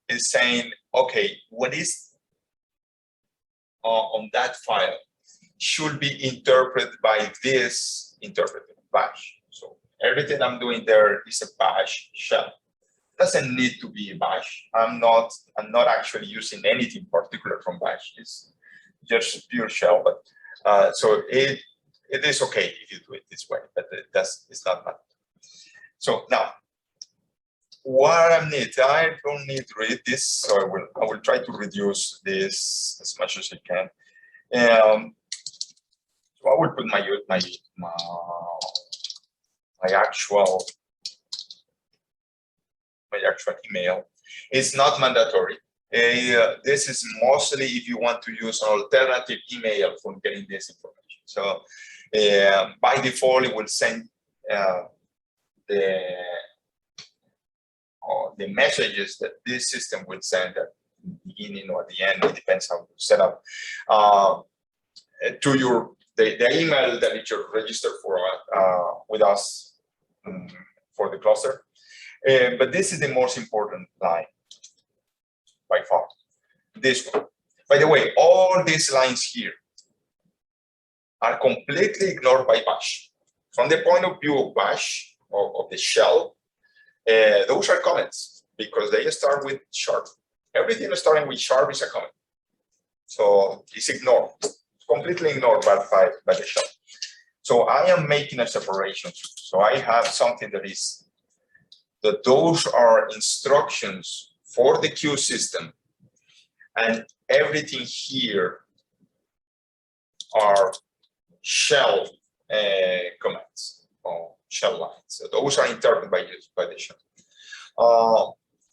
It's saying, okay, what is on that file should be interpreted by this interpreter, bash. So everything I'm doing there is a bash shell. Doesn't need to be a bash. I'm not actually using anything particular from bash. It's just pure shell. But so it is okay if you do it this way, but it's not bad. So now, what I don't need to read this, so I will try to reduce this as much as I can. So I will put my actual email. It's not mandatory. This is mostly if you want to use an alternative email for getting this information. So by default, it will send the messages that this system will send at the beginning or at the end. It depends how you set up to the email that you registered for with us for the cluster. But this is the most important line by far. This one. By the way, all these lines here are completely ignored by bash. From the point of view of bash, of the shell, those are comments because they start with sharp. Everything starting with sharp is a comment. So it's ignored. It's completely ignored by the shell. So I am making a separation. So I have something that those are instructions for the queue system, and everything here are shell commands or shell lines. So those are interpreted by the shell.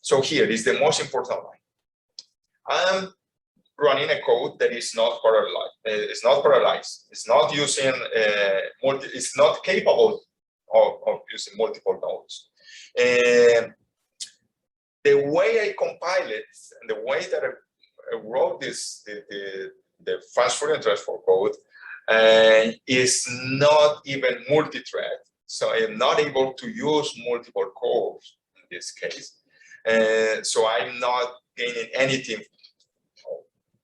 So here is the most important line. I'm running a code that is not parallelized. It's not using it's not capable of using multiple nodes. the way I compile it and the way that I wrote this, the fast Fourier transform code is not even multi-thread. So I am not able to use multiple cores in this case. So I'm not gaining anything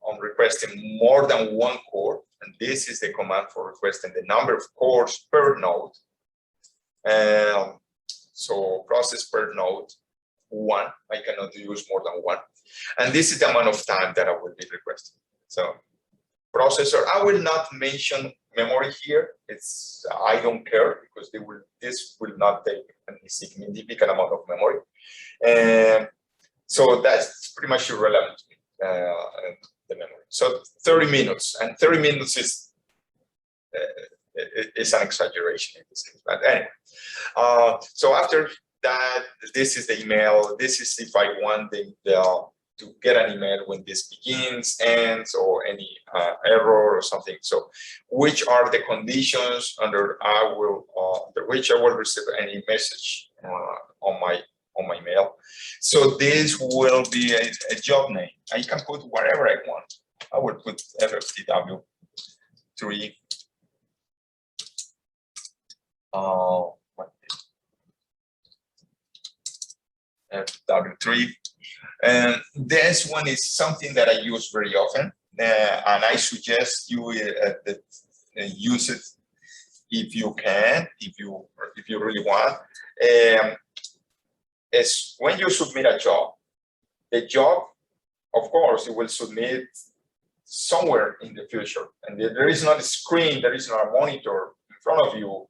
on requesting more than one core. And this is the command for requesting the number of cores per node. So process per node, 1. I cannot use more than 1. And this is the amount of time that I will be requesting. So processor, I will not mention memory here. I don't care because this will not take any significant amount of memory. So that's pretty much irrelevant to me, the memory. So 30 minutes, and 30 minutes is an exaggeration in this case. But anyway, so after that, this is the email. This is if I want to get an email when this begins, ends, or any error or something. So, which are the conditions under which I will receive any message on my mail. So this will be a job name. I can put whatever I want. I will put FFTW3. FW3. And this one is something that I use very often, and I suggest you use it if you can, if you really want. Is when you submit a job, the job, of course, you will submit somewhere in the future, and there is not a screen, there is not a monitor in front of you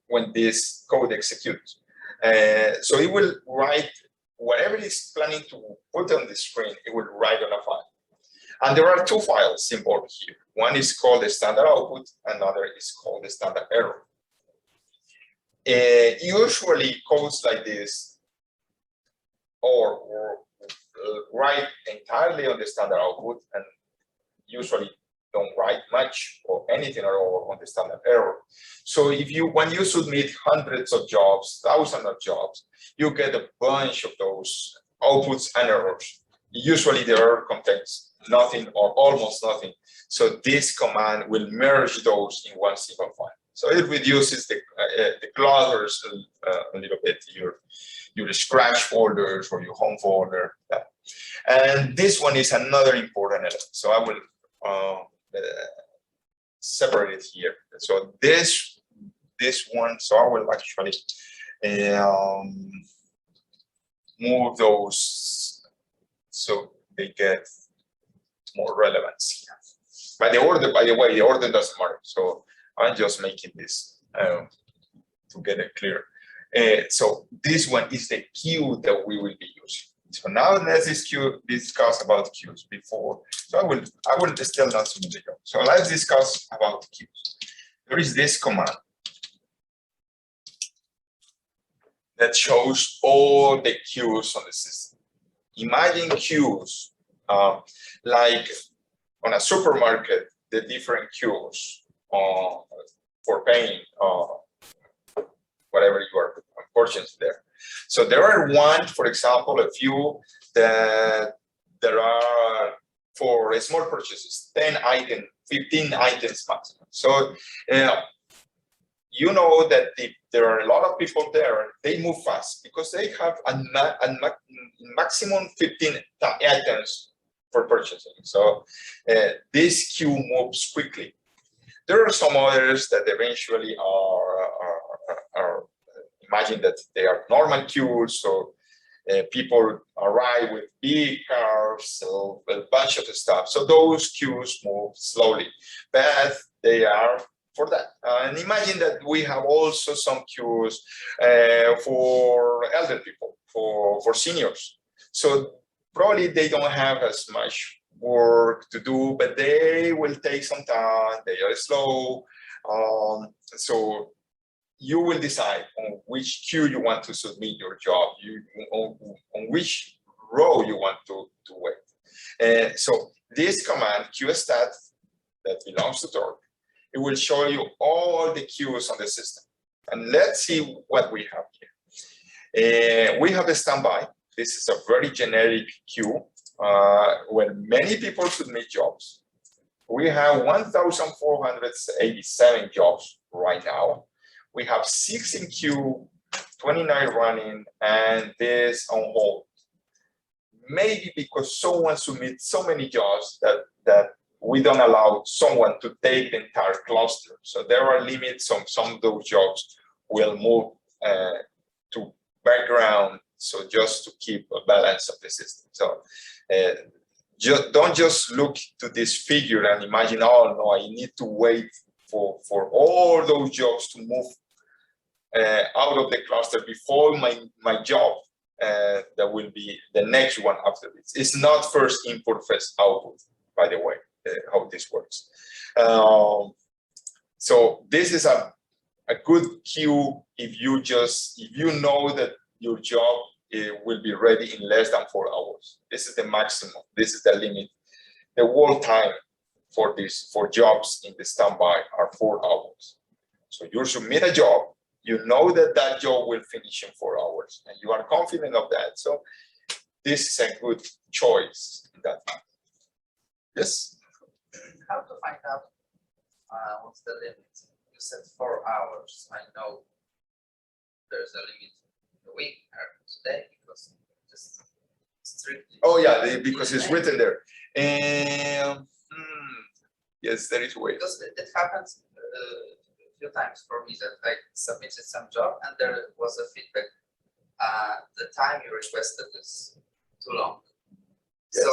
when this code executes. So it will write whatever it is planning to put on the screen, it will write on a file. And there are 2 files involved here. One is called the standard output, another is called the standard error. Usually codes like this or write entirely on the standard output and usually don't write much or anything at all on the standard error. So when you submit hundreds of jobs, thousands of jobs, you get a bunch of those outputs and errors. Usually the error contains nothing or almost nothing. So this command will merge those in one single file. So it reduces the clutters a little bit, your scratch folders or your home folder. And this one is another important element. So I will separate it here. So this one, so I will actually move those so they get more relevance here. By the order, by the way, the order doesn't matter. So I'm just making this to get it clear. So this one is the queue that we will be using. So now let's discuss about queues before. So I will still not submit the job. So let's discuss about queues. There is this command that shows all the queues on the system. Imagine queues like on a supermarket, the different queues for paying whatever you are purchasing there. So there are for example, a few that there are for small purchases, 10 items, 15 items maximum. So you know that if there are a lot of people there, they move fast because they have a maximum 15 items for purchasing. So this queue moves quickly. There are some others that eventually are imagine that they are normal queues, so people arrive with big cars, so a bunch of stuff. So those queues move slowly, but they are for that. And imagine that we have also some queues for elder people, for seniors. So probably they don't have as much work to do, but they will take some time, they are slow. So you will decide on which queue you want to submit your job, on which row you want to wait. So this command, QStat, that belongs to Torque, it will show you all the queues on the system. And let's see what we have here. We have a standby. this is a very generic queue where many people submit jobs. We have 1,487 jobs right now. We have 6 in queue, 29 running, and this on hold. Maybe because someone submits so many jobs that we don't allow someone to take the entire cluster. So there are limits on some of those jobs will move to background, so just to keep a balance of the system. So don't just look to this figure and imagine, oh no, I need to wait for all those jobs to move out of the cluster before my job that will be the next one after this. It's not first input, first output, by the way, how this works. So this is a good queue if you know that your job will be ready in less than 4 hours. This is the maximum. This is the limit. The world time for jobs in the standby are 4 hours. So you submit a job, you know that job will finish in 4 hours, and you are confident of that. So this is a good choice in that matter. Yes? How to find out what's the limit? You said 4 hours. I know there's a limit in the week or today because just strictly. Oh yeah, because it's written there. Yes, there is a way. Because it happens a few times for me that I submitted some job and there was a feedback. The time you requested is too long. Yes, So,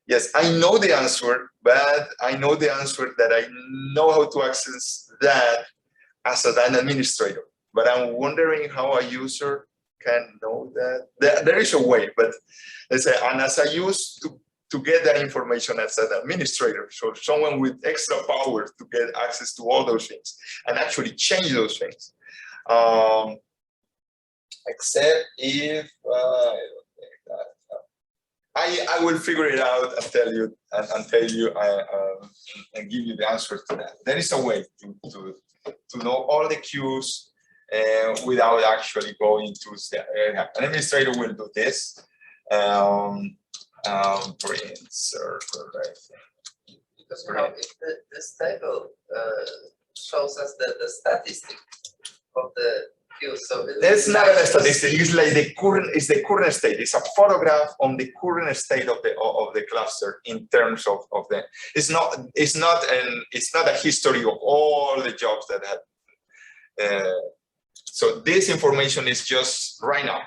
yes, I know the answer, but I know the answer that I know how to access that as an administrator. But I'm wondering how a user can know that. There is a way, but let's say, and as I used to get that information as an administrator, so someone with extra power to get access to all those things and actually change those things. Except if I will figure it out and tell you and give you the answer to that. There is a way to know all the queues without actually going to an administrator will do this. Print server, I think. because you know, if this table shows us the statistic of the queue, so It's not a statistic. It's like the current state. It's a photograph on the current state of the cluster in terms of the. It's not a history of all the jobs that have. So this information is just right now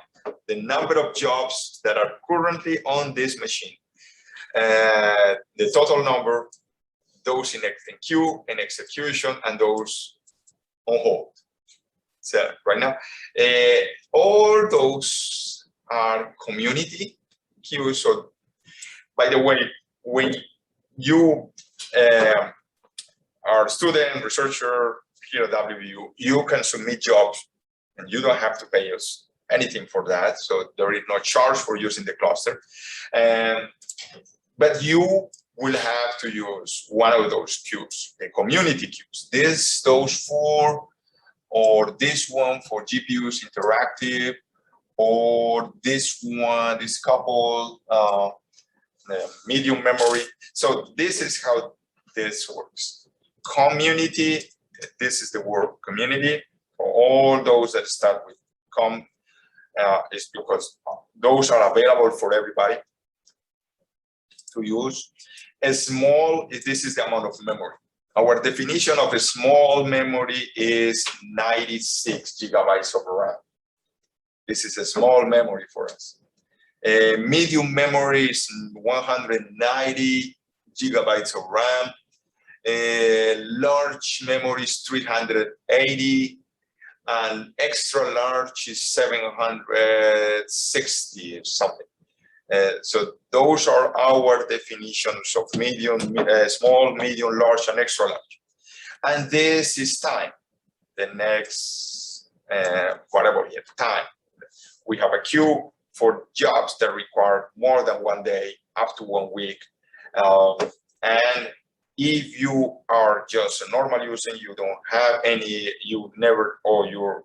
the number of jobs that are currently on this machine, the total number, those in queue and execution, and those on hold. So right now, all those are community queues. So by the way, when you are a student, researcher here at WVU, you can submit jobs and you don't have to pay us anything for that. So there is no charge for using the cluster. But you will have to use one of those queues, the community queues. Those 4, or this one for GPUs interactive, or this couple medium memory. So this is how this works. Community, this is the word community for all those that start with com, is because those are available for everybody to use. A small, this is the amount of memory. Our definition of a small memory is 96 gigabytes of RAM. This is a small memory for us. A medium memory is 190 gigabytes of RAM. A large memory is 380, and extra large is 760 or something. So those are our definitions of medium, small, medium, large, and extra large. And this is time. The next, whatever here, time. We have a queue for jobs that require more than 1 day, up to 1 week. And if you are just a normal user, you don't have any, you never, or your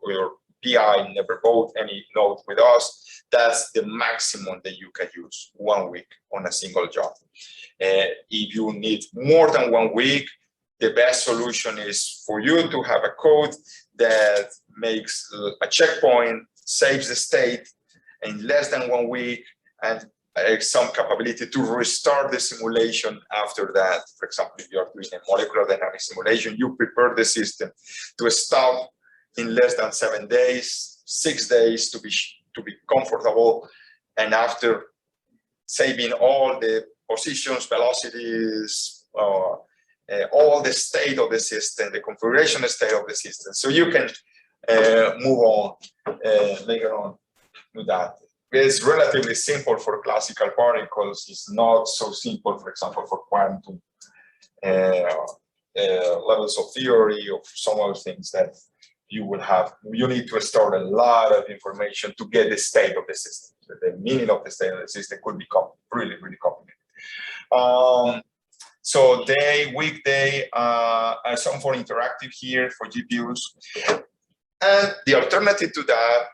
PI never bought any node with us, that's the maximum that you can use 1 week on a single job. If you need more than 1 week, the best solution is for you to have a code that makes a checkpoint, saves the state in less than 1 week, and some capability to restart the simulation after that. For example, if you're doing a molecular dynamic simulation, you prepare the system to stop in less than 7 days, 6 days to be comfortable, and after saving all the positions, velocities, all the state of the system, the configuration state of the system, so you can move on later on with that. It's relatively simple for classical particles. It's not so simple, for example, for quantum levels of theory or some other things that you will have. You need to store a lot of information to get the state of the system. The meaning of the state of the system could become really, really complicated. So day, weekday, and some for interactive here for GPUs. And the alternative to that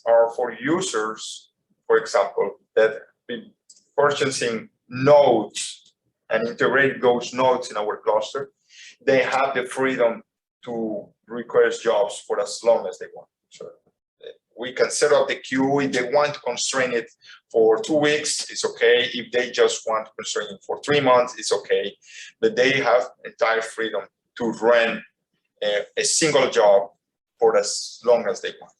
are for users, for example, that be purchasing nodes and integrate those nodes in our cluster. They have the freedom to request jobs for as long as they want. So we can set up the queue. If they want to constrain it for 2 weeks, it's okay. If they just want to constrain it for 3 months, it's okay. But they have entire freedom to run a single job for as long as they want.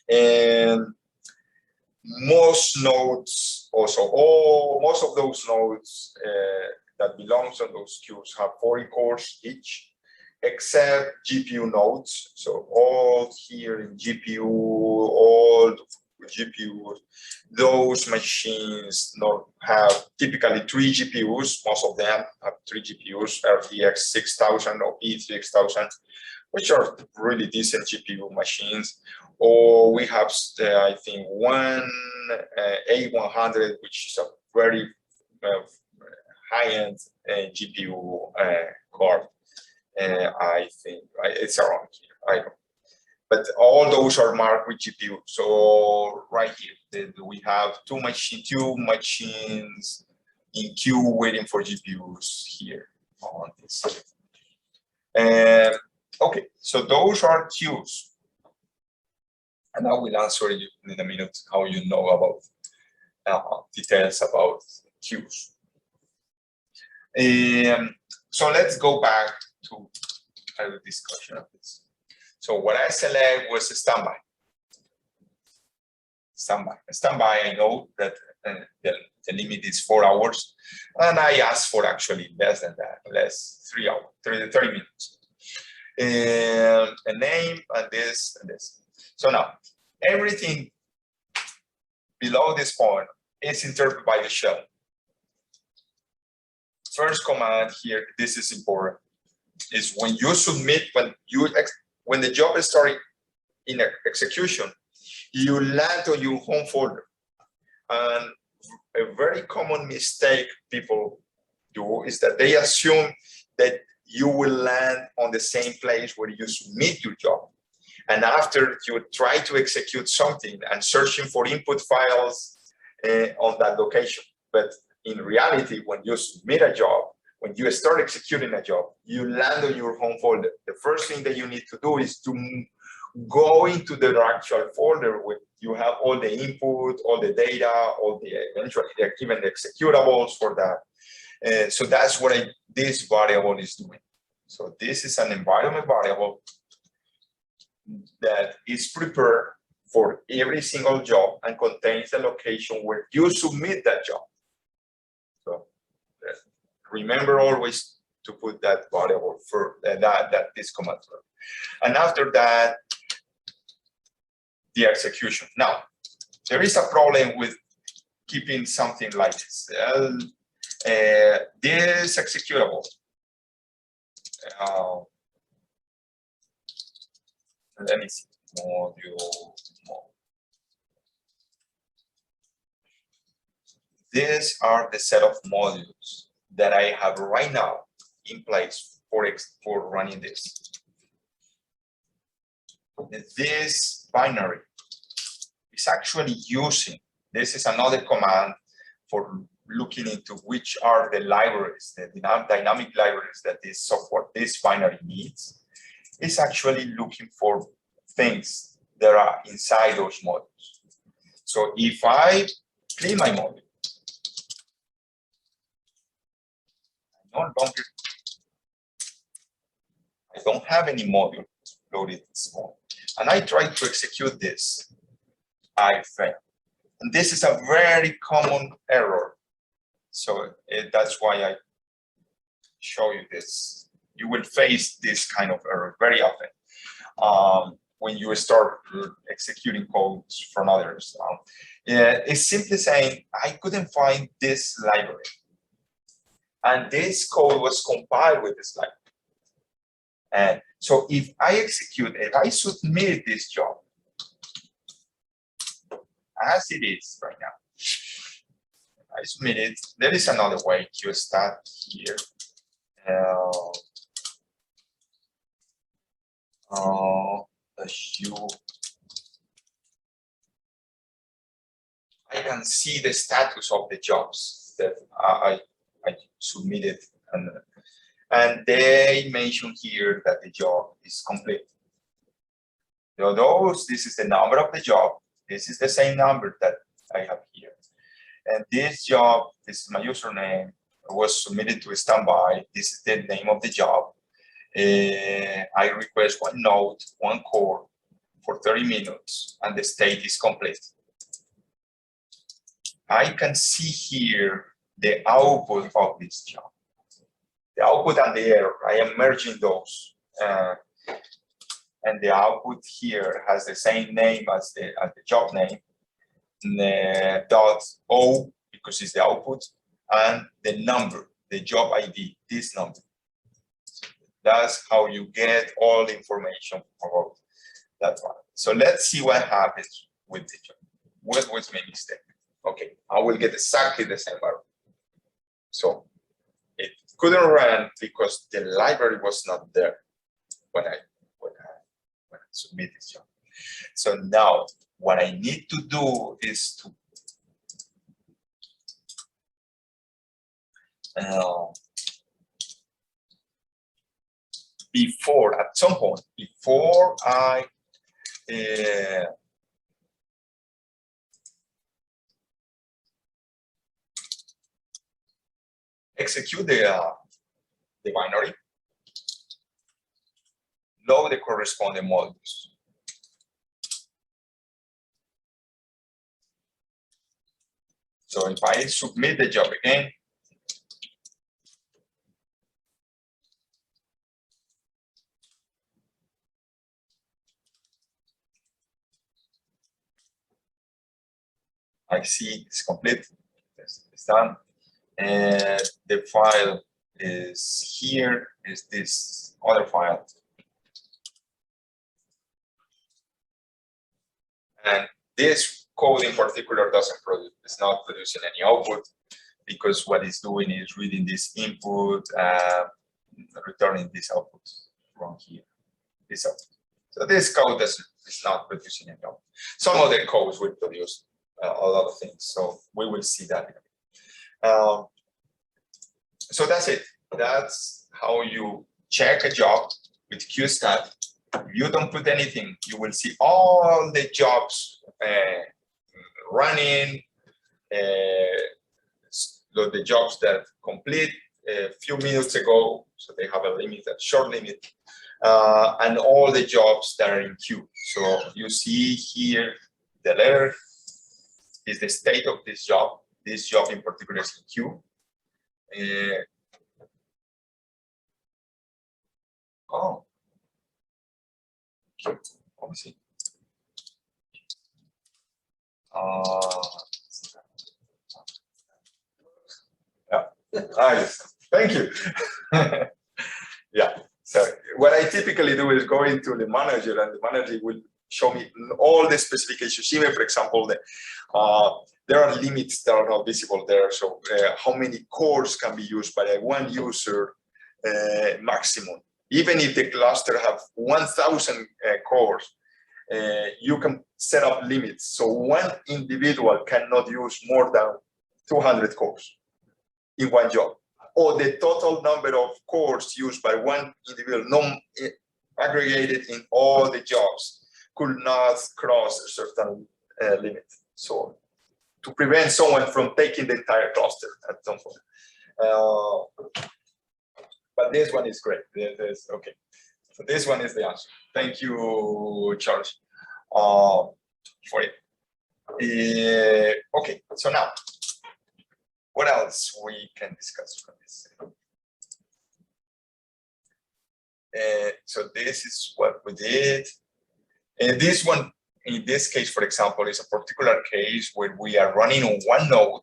And most nodes, most of those nodes that belongs on those queues have 40 cores each, except GPU nodes. So all here in GPU, all GPUs, those machines have typically 3 GPUs. Most of them have 3 GPUs, RTX 6000 or E3000, which are really decent GPU machines. Or we have, I think, one A100, which is a very high-end GPU card. I think it's around here. I don't know. But all those are marked with GPU. So right here, we have two machines in queue waiting for GPUs here on this. Okay, so those are queues. And I will answer you in a minute how you know about details about queues. So let's go back to a discussion of this. So what I select was a standby. Standby, I know that the limit is 4 hours, and I asked for actually less than that, 3 hours, 30 minutes. A name and this and this. So now, everything below this point is interpreted by the shell. First command here, this is important, is when you submit, when the job is starting in execution, you land on your home folder. And a very common mistake people do is that they assume that you will land on the same place where you submit your job. And after you try to execute something and searching for input files on that location. But in reality, when you submit a job, when you start executing a job, you land on your home folder. The first thing that you need to do is to go into the actual folder where you have all the input, all the data, all the eventually even the executables for that. So that's what this variable is doing. So this is an environment variable that is prepared for every single job and contains the location where you submit that job. So remember always to put that variable for that this command. And after that, the execution. Now, there is a problem with keeping something like this. This executable. Let me see. Module. These are the set of modules that I have right now in place for running this. This binary is actually using, this is another command for looking into which are the libraries, the dynamic libraries that this software, this binary needs, is actually looking for things that are inside those modules. So if I clean my module, I don't have any module loaded small, and I try to execute this, I fail. And this is a very common error. So that's why I show you this. You will face this kind of error very often when you start executing codes from others. It's simply saying, I couldn't find this library. And this code was compiled with this library. And so if I submit this job as it is right now, I submit it. There is another way to start here. I can see the status of the jobs that I submitted, and they mention here that the job is complete. So this is the number of the job. This is the same number that I have here. And this job, this is my username, was submitted to a standby. This is the name of the job. I request one node, one core for 30 minutes, and the state is complete. I can see here the output of this job. The output and the error, I am merging those. And the output here has the same name as the job name, .o, because it's the output, and the number, the job ID, this number. That's how you get all the information about that one. So let's see what happens with the job. What was my mistake? Okay, I will get exactly the same error. So it couldn't run because the library was not there when I submit this job. So now what I need to do is to at some point, before I execute the binary, load the corresponding modules. So if I submit the job again, I see it's complete, it's done. And the file is here, is this other file. And this code in particular is not producing any output, because what it's doing is reading this input, returning this output from here, this output. So this code is not producing any output. Some other codes will produce a lot of things, so we will see that. So that's it. That's how you check a job with QStat. If you don't put anything, you will see all the jobs running, the jobs that complete a few minutes ago, so they have a limit, a short limit, and all the jobs that are in queue. So you see here, the letter is the state of this job. This job in particular is in queue. Let me see. Yeah, nice. Thank you. Yeah. So what I typically do is go into the manager, and the manager will show me all the specifications. Even, for example, there are limits that are not visible there. So how many cores can be used by one user maximum? Even if the cluster have 1,000 cores, you can set up limits. So one individual cannot use more than 200 cores in one job, or the total number of cores used by one individual, aggregated in all the jobs, could not cross a certain limit. So to prevent someone from taking the entire cluster at some point. But this one is great. Okay. So this one is the answer. Thank you, Charles, for it. Okay, so now, what else we can discuss from this? So this is what we did. And this one, in this case, for example, is a particular case where we are running on one node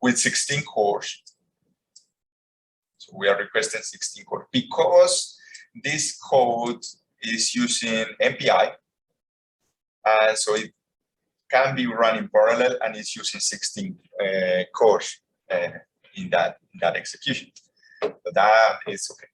with 16 cores. So we are requesting 16 cores because this code is using MPI, and so it can be run in parallel, and it's using 16 cores in that execution. So that is okay.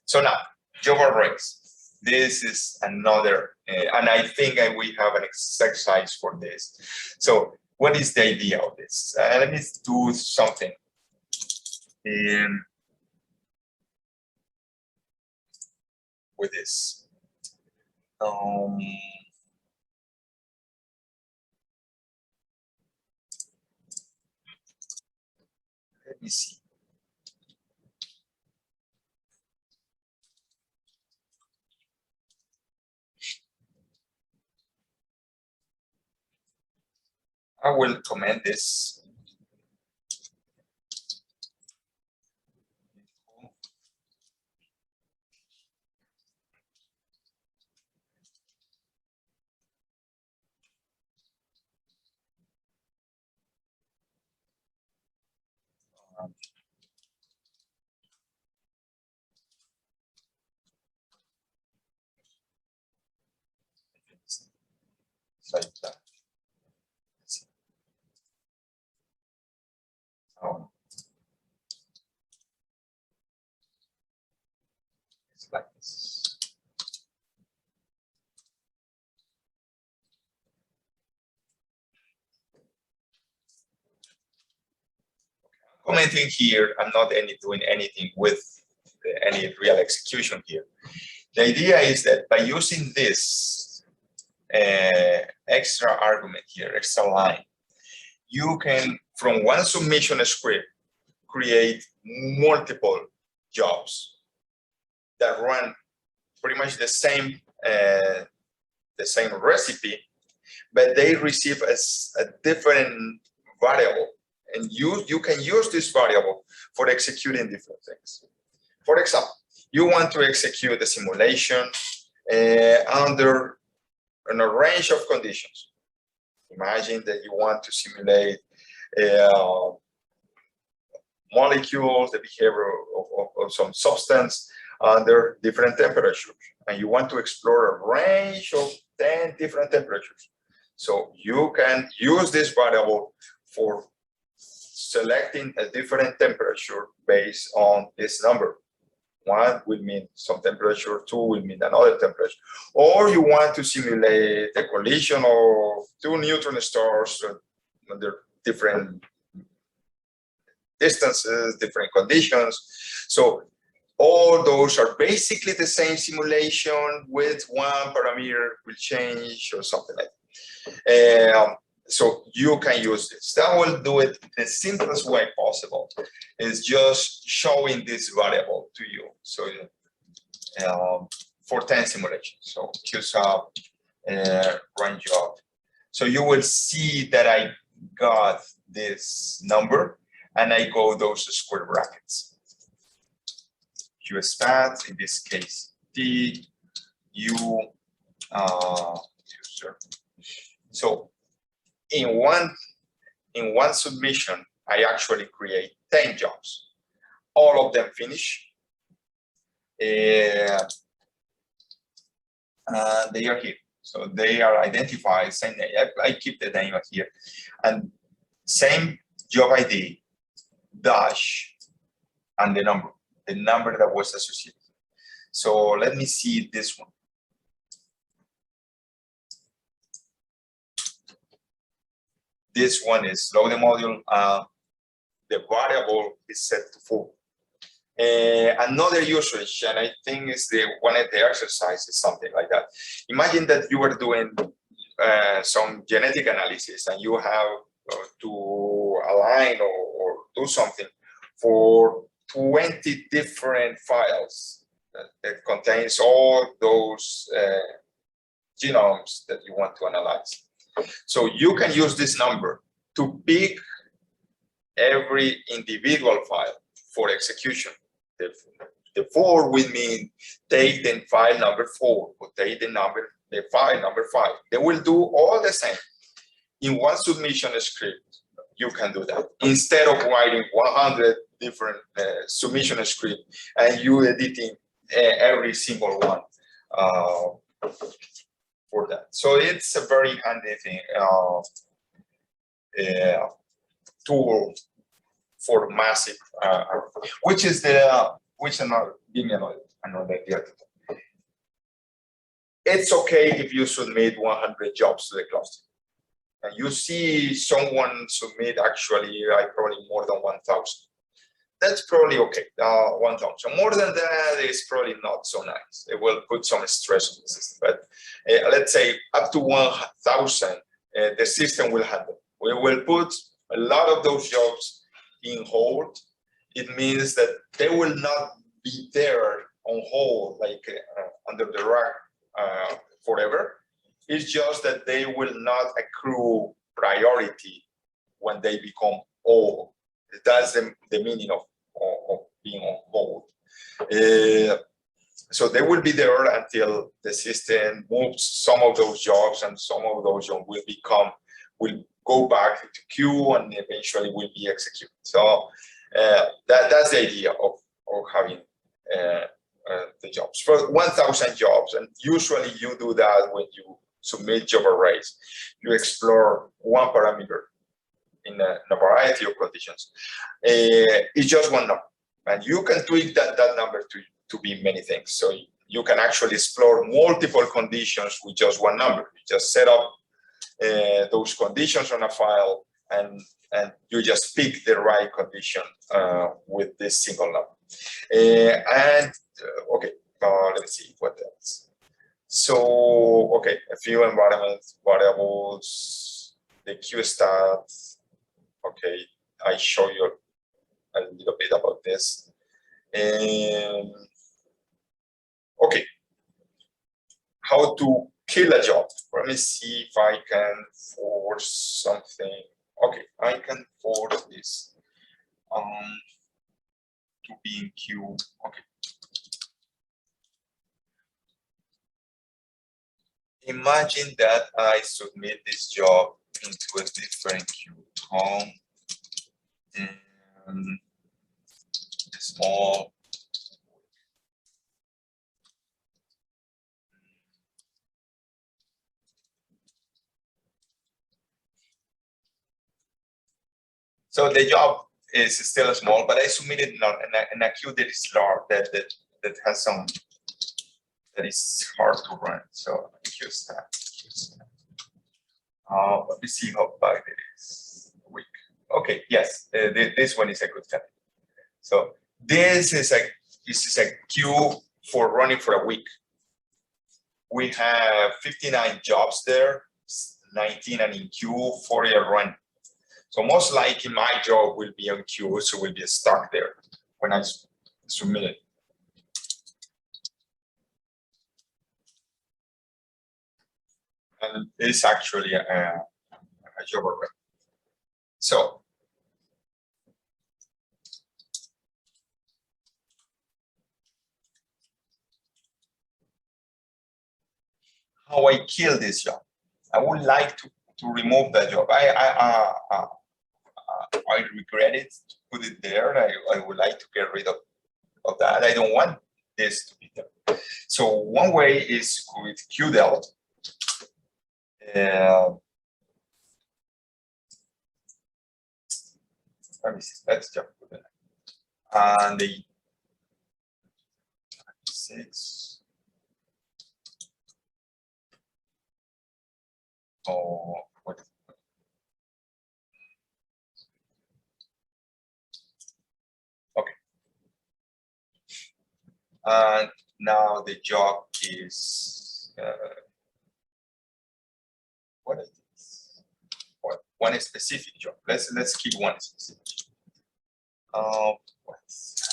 So now, job arrays. This is another, and I think we have an exercise for this. So what is the idea of this? Let me do something. With this. Let me see. I will comment this. Like that. It's like this. Commenting here, I'm not doing anything with any real execution here. The idea is that by using this extra argument here, extra line, you can, from one submission script, create multiple jobs that run pretty much the same recipe, but they receive a different variable, and you can use this variable for executing different things. For example, you want to execute a simulation under a range of conditions. Imagine that you want to simulate molecules, the behavior of some substance under different temperatures, and you want to explore a range of 10 different temperatures. So you can use this variable for selecting a different temperature based on this number. One will mean some temperature, two will mean another temperature. Or you want to simulate the collision of two neutron stars under different distances, different conditions. So all those are basically the same simulation with one parameter will change or something like that. So you can use this. That will do it the simplest way possible. Is just showing this variable to you. So for 10 simulations. So QSub run job. So you will see that I got this number, and I go those square brackets. QStat, in this case, T, U, user. So in one submission, I actually create 10 jobs. All of them finish. They are here. So they are identified, same name. I keep the name here. And same job ID, dash, and the number that was associated. So let me see this one. This one is loading module. The variable is set to 4. Another usage, and I think is the one of the exercises, something like that. Imagine that you are doing some genetic analysis and you have to align or do something for 20 different files that contains all those genomes that you want to analyze. So you can use this number to pick every individual file for execution. The 4 will mean take the file number 4 or take the file number 5. They will do all the same. In one submission script, you can do that. Instead of writing 100 different submission script and you editing every single one for that. So it's a very handy thing, tool for massive, which another, give me another idea. It's okay if you submit 100 jobs to the cluster. And you see someone submit actually probably more than 1,000. That's probably okay, 1,000. More than that is probably not so nice. It will put some stress on the system. But let's say up to 1,000, the system will handle. We will put a lot of those jobs in hold. It means that they will not be there on hold, like under the rug forever. It's just that they will not accrue priority when they become old. That's the meaning of being on hold. So they will be there until the system moves some of those jobs, and some of those jobs will go back into queue and eventually will be executed. So that's the idea of having the jobs for 1,000 jobs. And usually you do that when you submit job arrays. You explore one parameter in a variety of conditions. It's just one number, and you can tweak that number to be many things. So you can actually explore multiple conditions with just one number. You just set up those conditions on a file, and you just pick the right condition with this single number. Okay, let's see what else. So, okay, a few environment variables, the QStat. Okay, I show you a little bit about this. Okay, how to kill a job. Let me see if I can force something. Okay, I can force this to be in queue. Okay. Imagine that I submit this job into a different queue. Home and small. So the job is still small, but I submitted in a queue that is large, that has some, that is hard to run. So use that. Let me see how big it is. Week. Okay, yes, this one is a good candidate. So this is a queue for running for a week. We have 59 jobs there, 19 are in queue, 40 are run. So most likely my job will be on queue, so will be stuck there when I submit it. And it's actually a job array. So how I kill this job? I would like to remove that job. I regret it to put it there. I would like to get rid of that. I don't want this to be there. So one way is with qdelt. Let me see. Let's jump to that. And the 6. Or what? Okay. And now the job is what is this? One specific job. Let's keep one specific. What's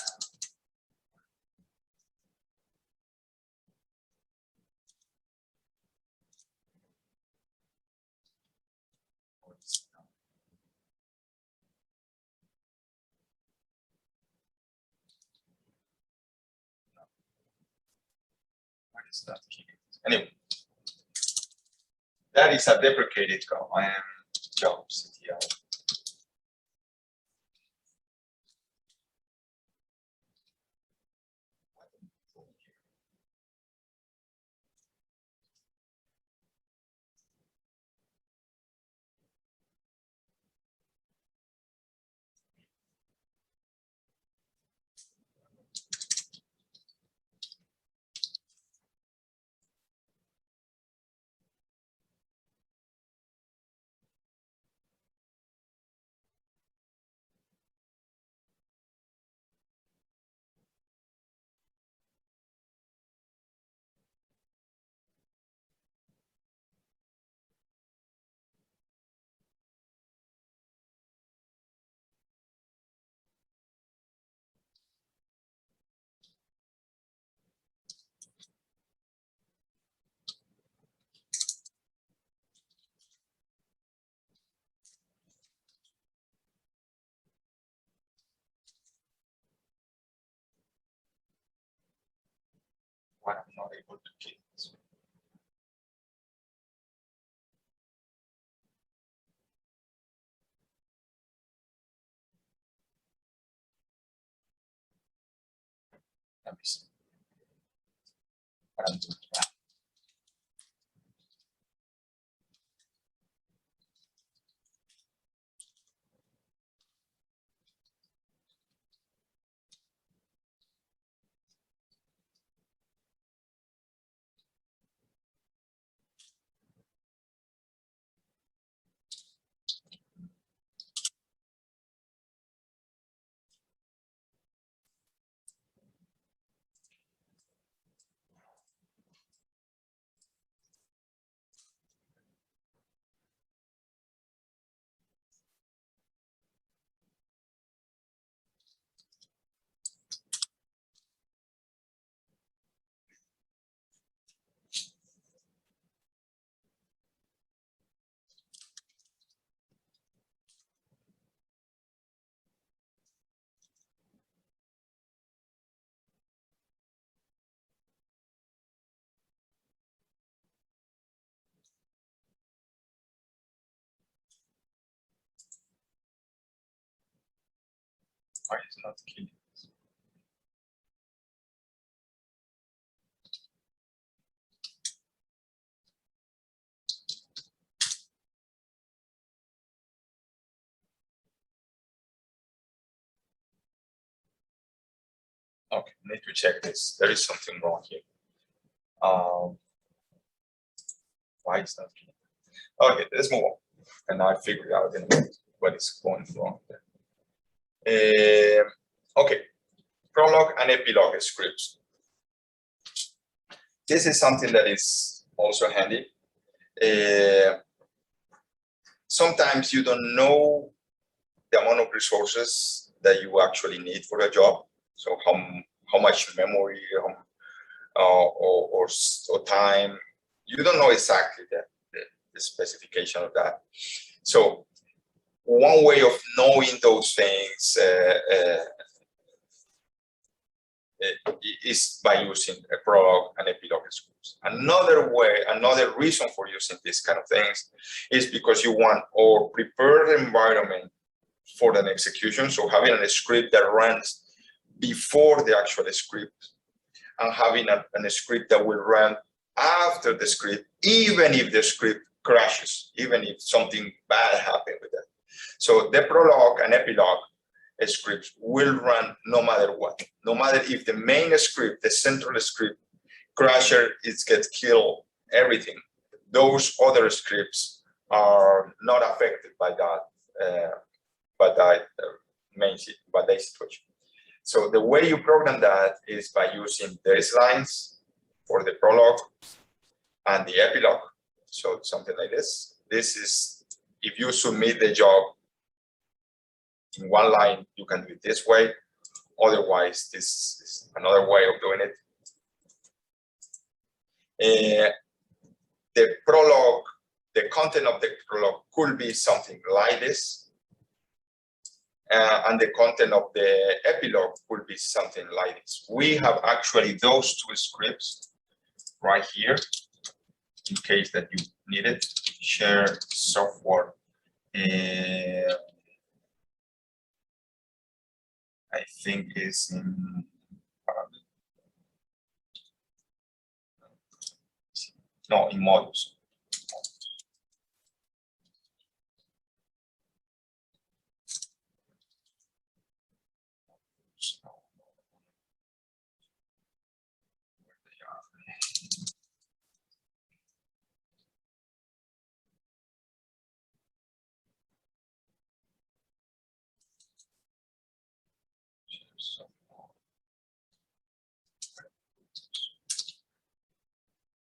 what is that? Anyway, that is a deprecated job CTL. Why I'm not able to keep this. Let me see what I'm doing now. Why is not killing? Okay, need to check this. There is something wrong here. Why is that? Okay, let's move on. And I figured out in a minute what is going wrong there. Okay, prologue and epilogue scripts. This is something that is also handy. Sometimes you don't know the amount of resources that you actually need for a job. So how much memory or time, you don't know exactly the specification of that. So one way of knowing those things is by using a prologue and epilogue scripts. Another reason for using these kind of things is because you want or prepare the environment for an execution. So having a script that runs before the actual script and having a script that will run after the script, even if the script crashes, even if something bad happened with it. So the prologue and epilogue scripts will run no matter what. No matter if the main script, the central script, crasher, it gets killed, everything. Those other scripts are not affected by that, by that situation. So the way you program that is by using these lines for the prologue and the epilogue. So something like this. This is, if you submit the job in one line, you can do it this way. Otherwise, this is another way of doing it. The prologue, the content of the prologue could be something like this. And the content of the epilogue could be something like this. We have actually those two scripts right here, in case that you need it. Share software. I think is in no, in modules.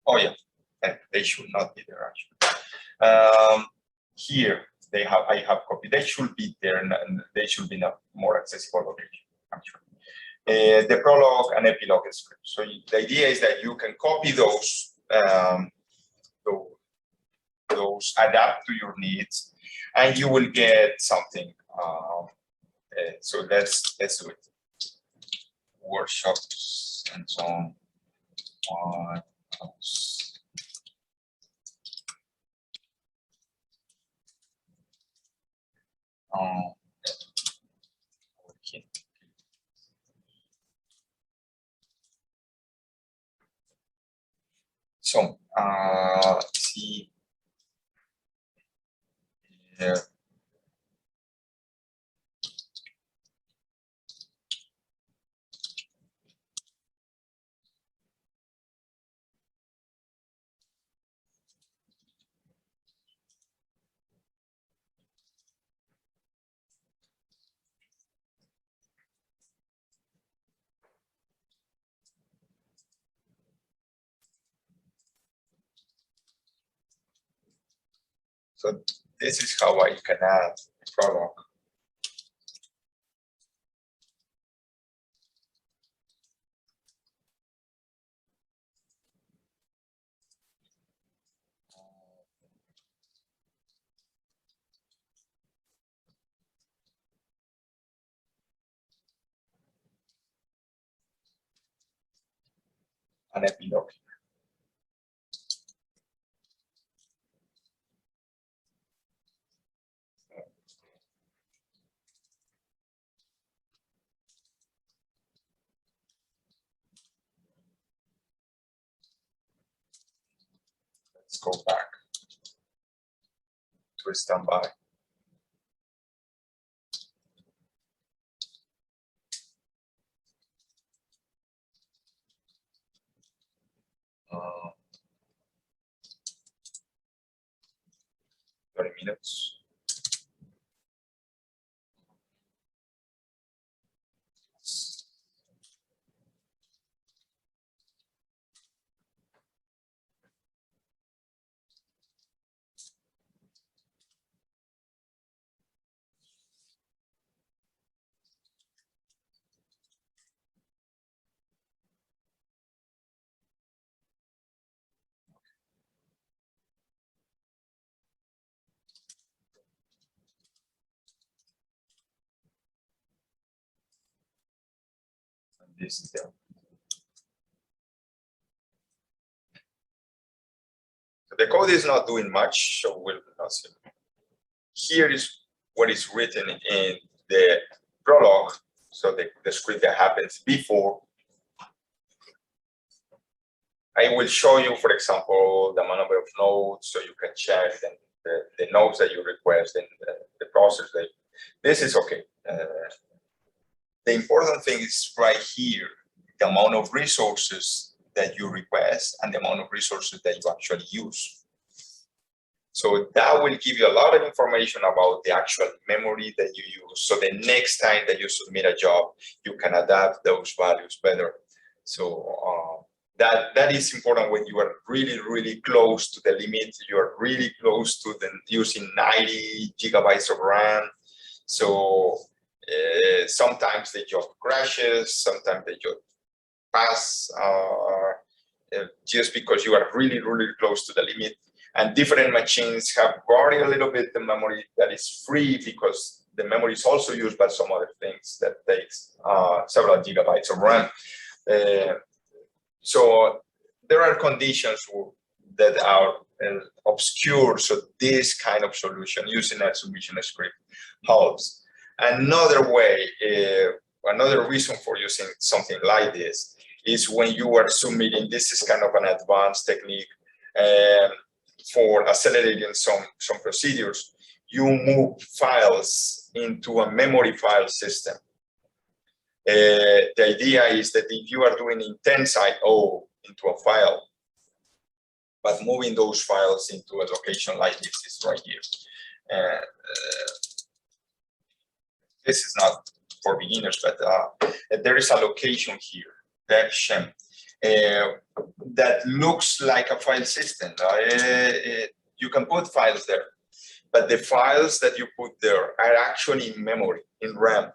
Oh yeah, and they should not be there actually. Here they have, I have copied. They should be there, and they should be in a more accessible location actually. The prologue and epilogue script. So the idea is that you can copy those, adapt to your needs, and you will get something. So let's do it. Workshops and so on. Okay. So let's see. So this is how I can add a prologue. An epilogue. Let's go back to standby. Uh, 30 minutes. And this is there. So the code is not doing much, so we'll not see. Here is what is written in the prologue, so the script that happens before. I will show you, for example, the number of nodes, so you can check the nodes that you request and the process. This is okay. the important thing is right here, the amount of resources that you request and the amount of resources that you actually use. So that will give you a lot of information about the actual memory that you use. So the next time that you submit a job, you can adapt those values better. So that is important when you are really, really close to the limit. You are really close to the using 90 gigabytes of RAM. So sometimes the job crashes, sometimes the job pass just because you are really, really close to the limit. And different machines have varied a little bit the memory that is free because the memory is also used by some other things that takes several gigabytes of RAM. So there are conditions that are obscure. So this kind of solution using a submission script helps. Another way, another reason for using something like this is when you are submitting, this is kind of an advanced technique for accelerating some procedures. You move files into a memory file system. The idea is that if you are doing intense I/O into a file, but moving those files into a location like this is right here. This is not for beginners, but there is a location here, that shim, that looks like a file system. You can put files there, but the files that you put there are actually in memory, in RAM.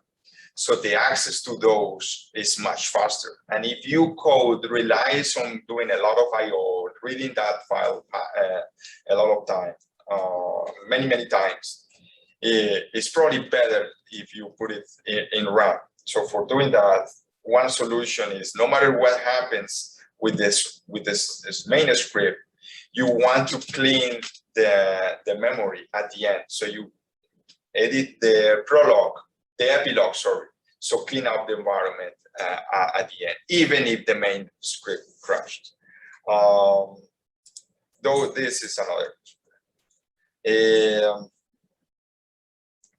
So the access to those is much faster. And if you code relies on doing a lot of I/O, reading that file a lot of time, many times, it's probably better if you put it in RAM. So for doing that, one solution is no matter what happens with this main script, you want to clean the memory at the end. So you edit the prologue, the epilogue, sorry. So clean up the environment at the end, even if the main script crashed. Though this is another.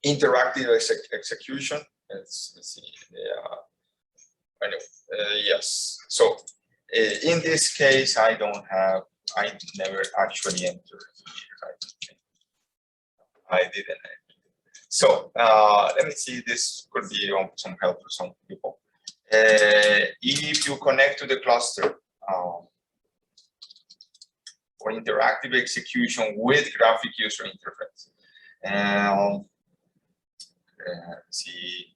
Interactive execution. Let's see. Anyway, yes. So in this case, I never actually entered here. I didn't. So let me see, this could be some help for some people. If you connect to the cluster for interactive execution with graphic user interface, let's see.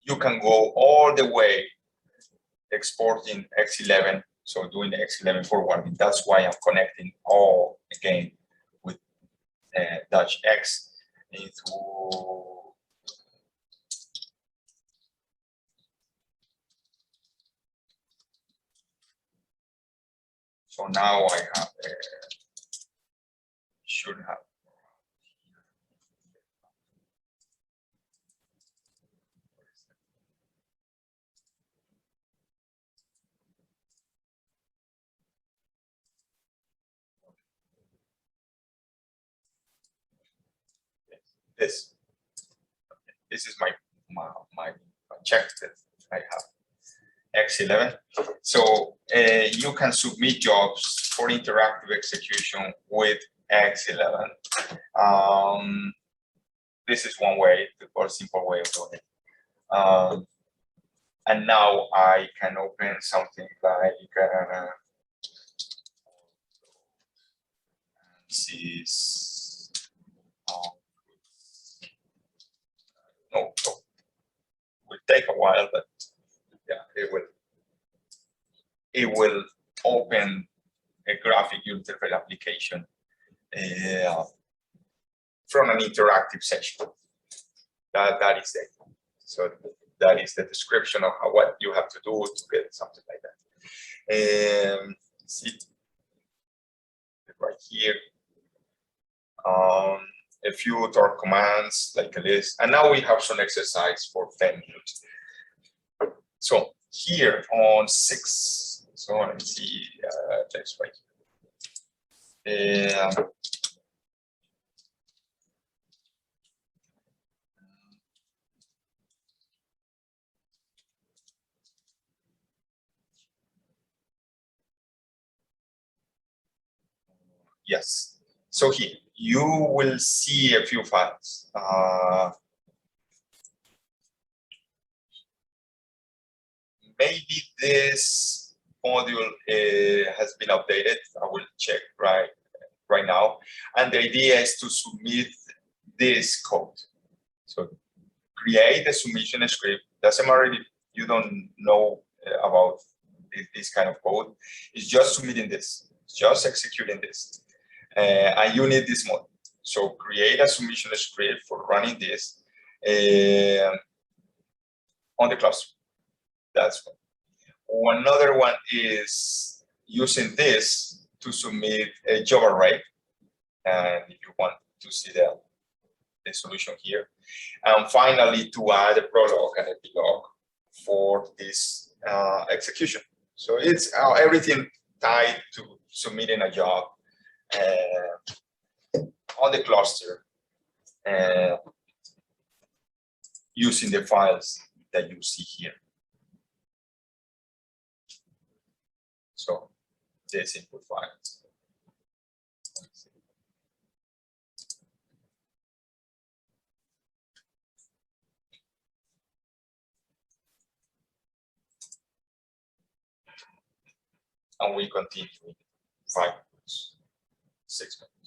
You can go all the way exporting X11, so doing the X11 forwarding. That's why I'm connecting all again with Dutch X into. So now I have should have. This is my check that I have X11. So you can submit jobs for interactive execution with X11. This is one way, or simple way of doing it. And now I can open something like no, will take a while, but yeah, it will. it will open a graphic user interface application from an interactive session. That is it. So that is the description of what you have to do to get something like that. See right here. A few torque commands like a list, and now we have some exercise for 10 minutes. So here on 6, so let's see, that's right here. Yes, so here you will see a few files. Maybe this module has been updated. I will check right now. And the idea is to submit this code. So create a submission script. Doesn't matter if you don't know about this kind of code. It's just submitting this. It's just executing this. And you need this module. So create a submission script for running this on the cluster. That's one. Another one is using this to submit a job array. And if you want to see the solution here. And finally, to add a prologue and epilogue for this execution. So it's everything tied to submitting a job on the cluster using the files that you see here. So this input files. And we continue in 5 minutes, 6 minutes.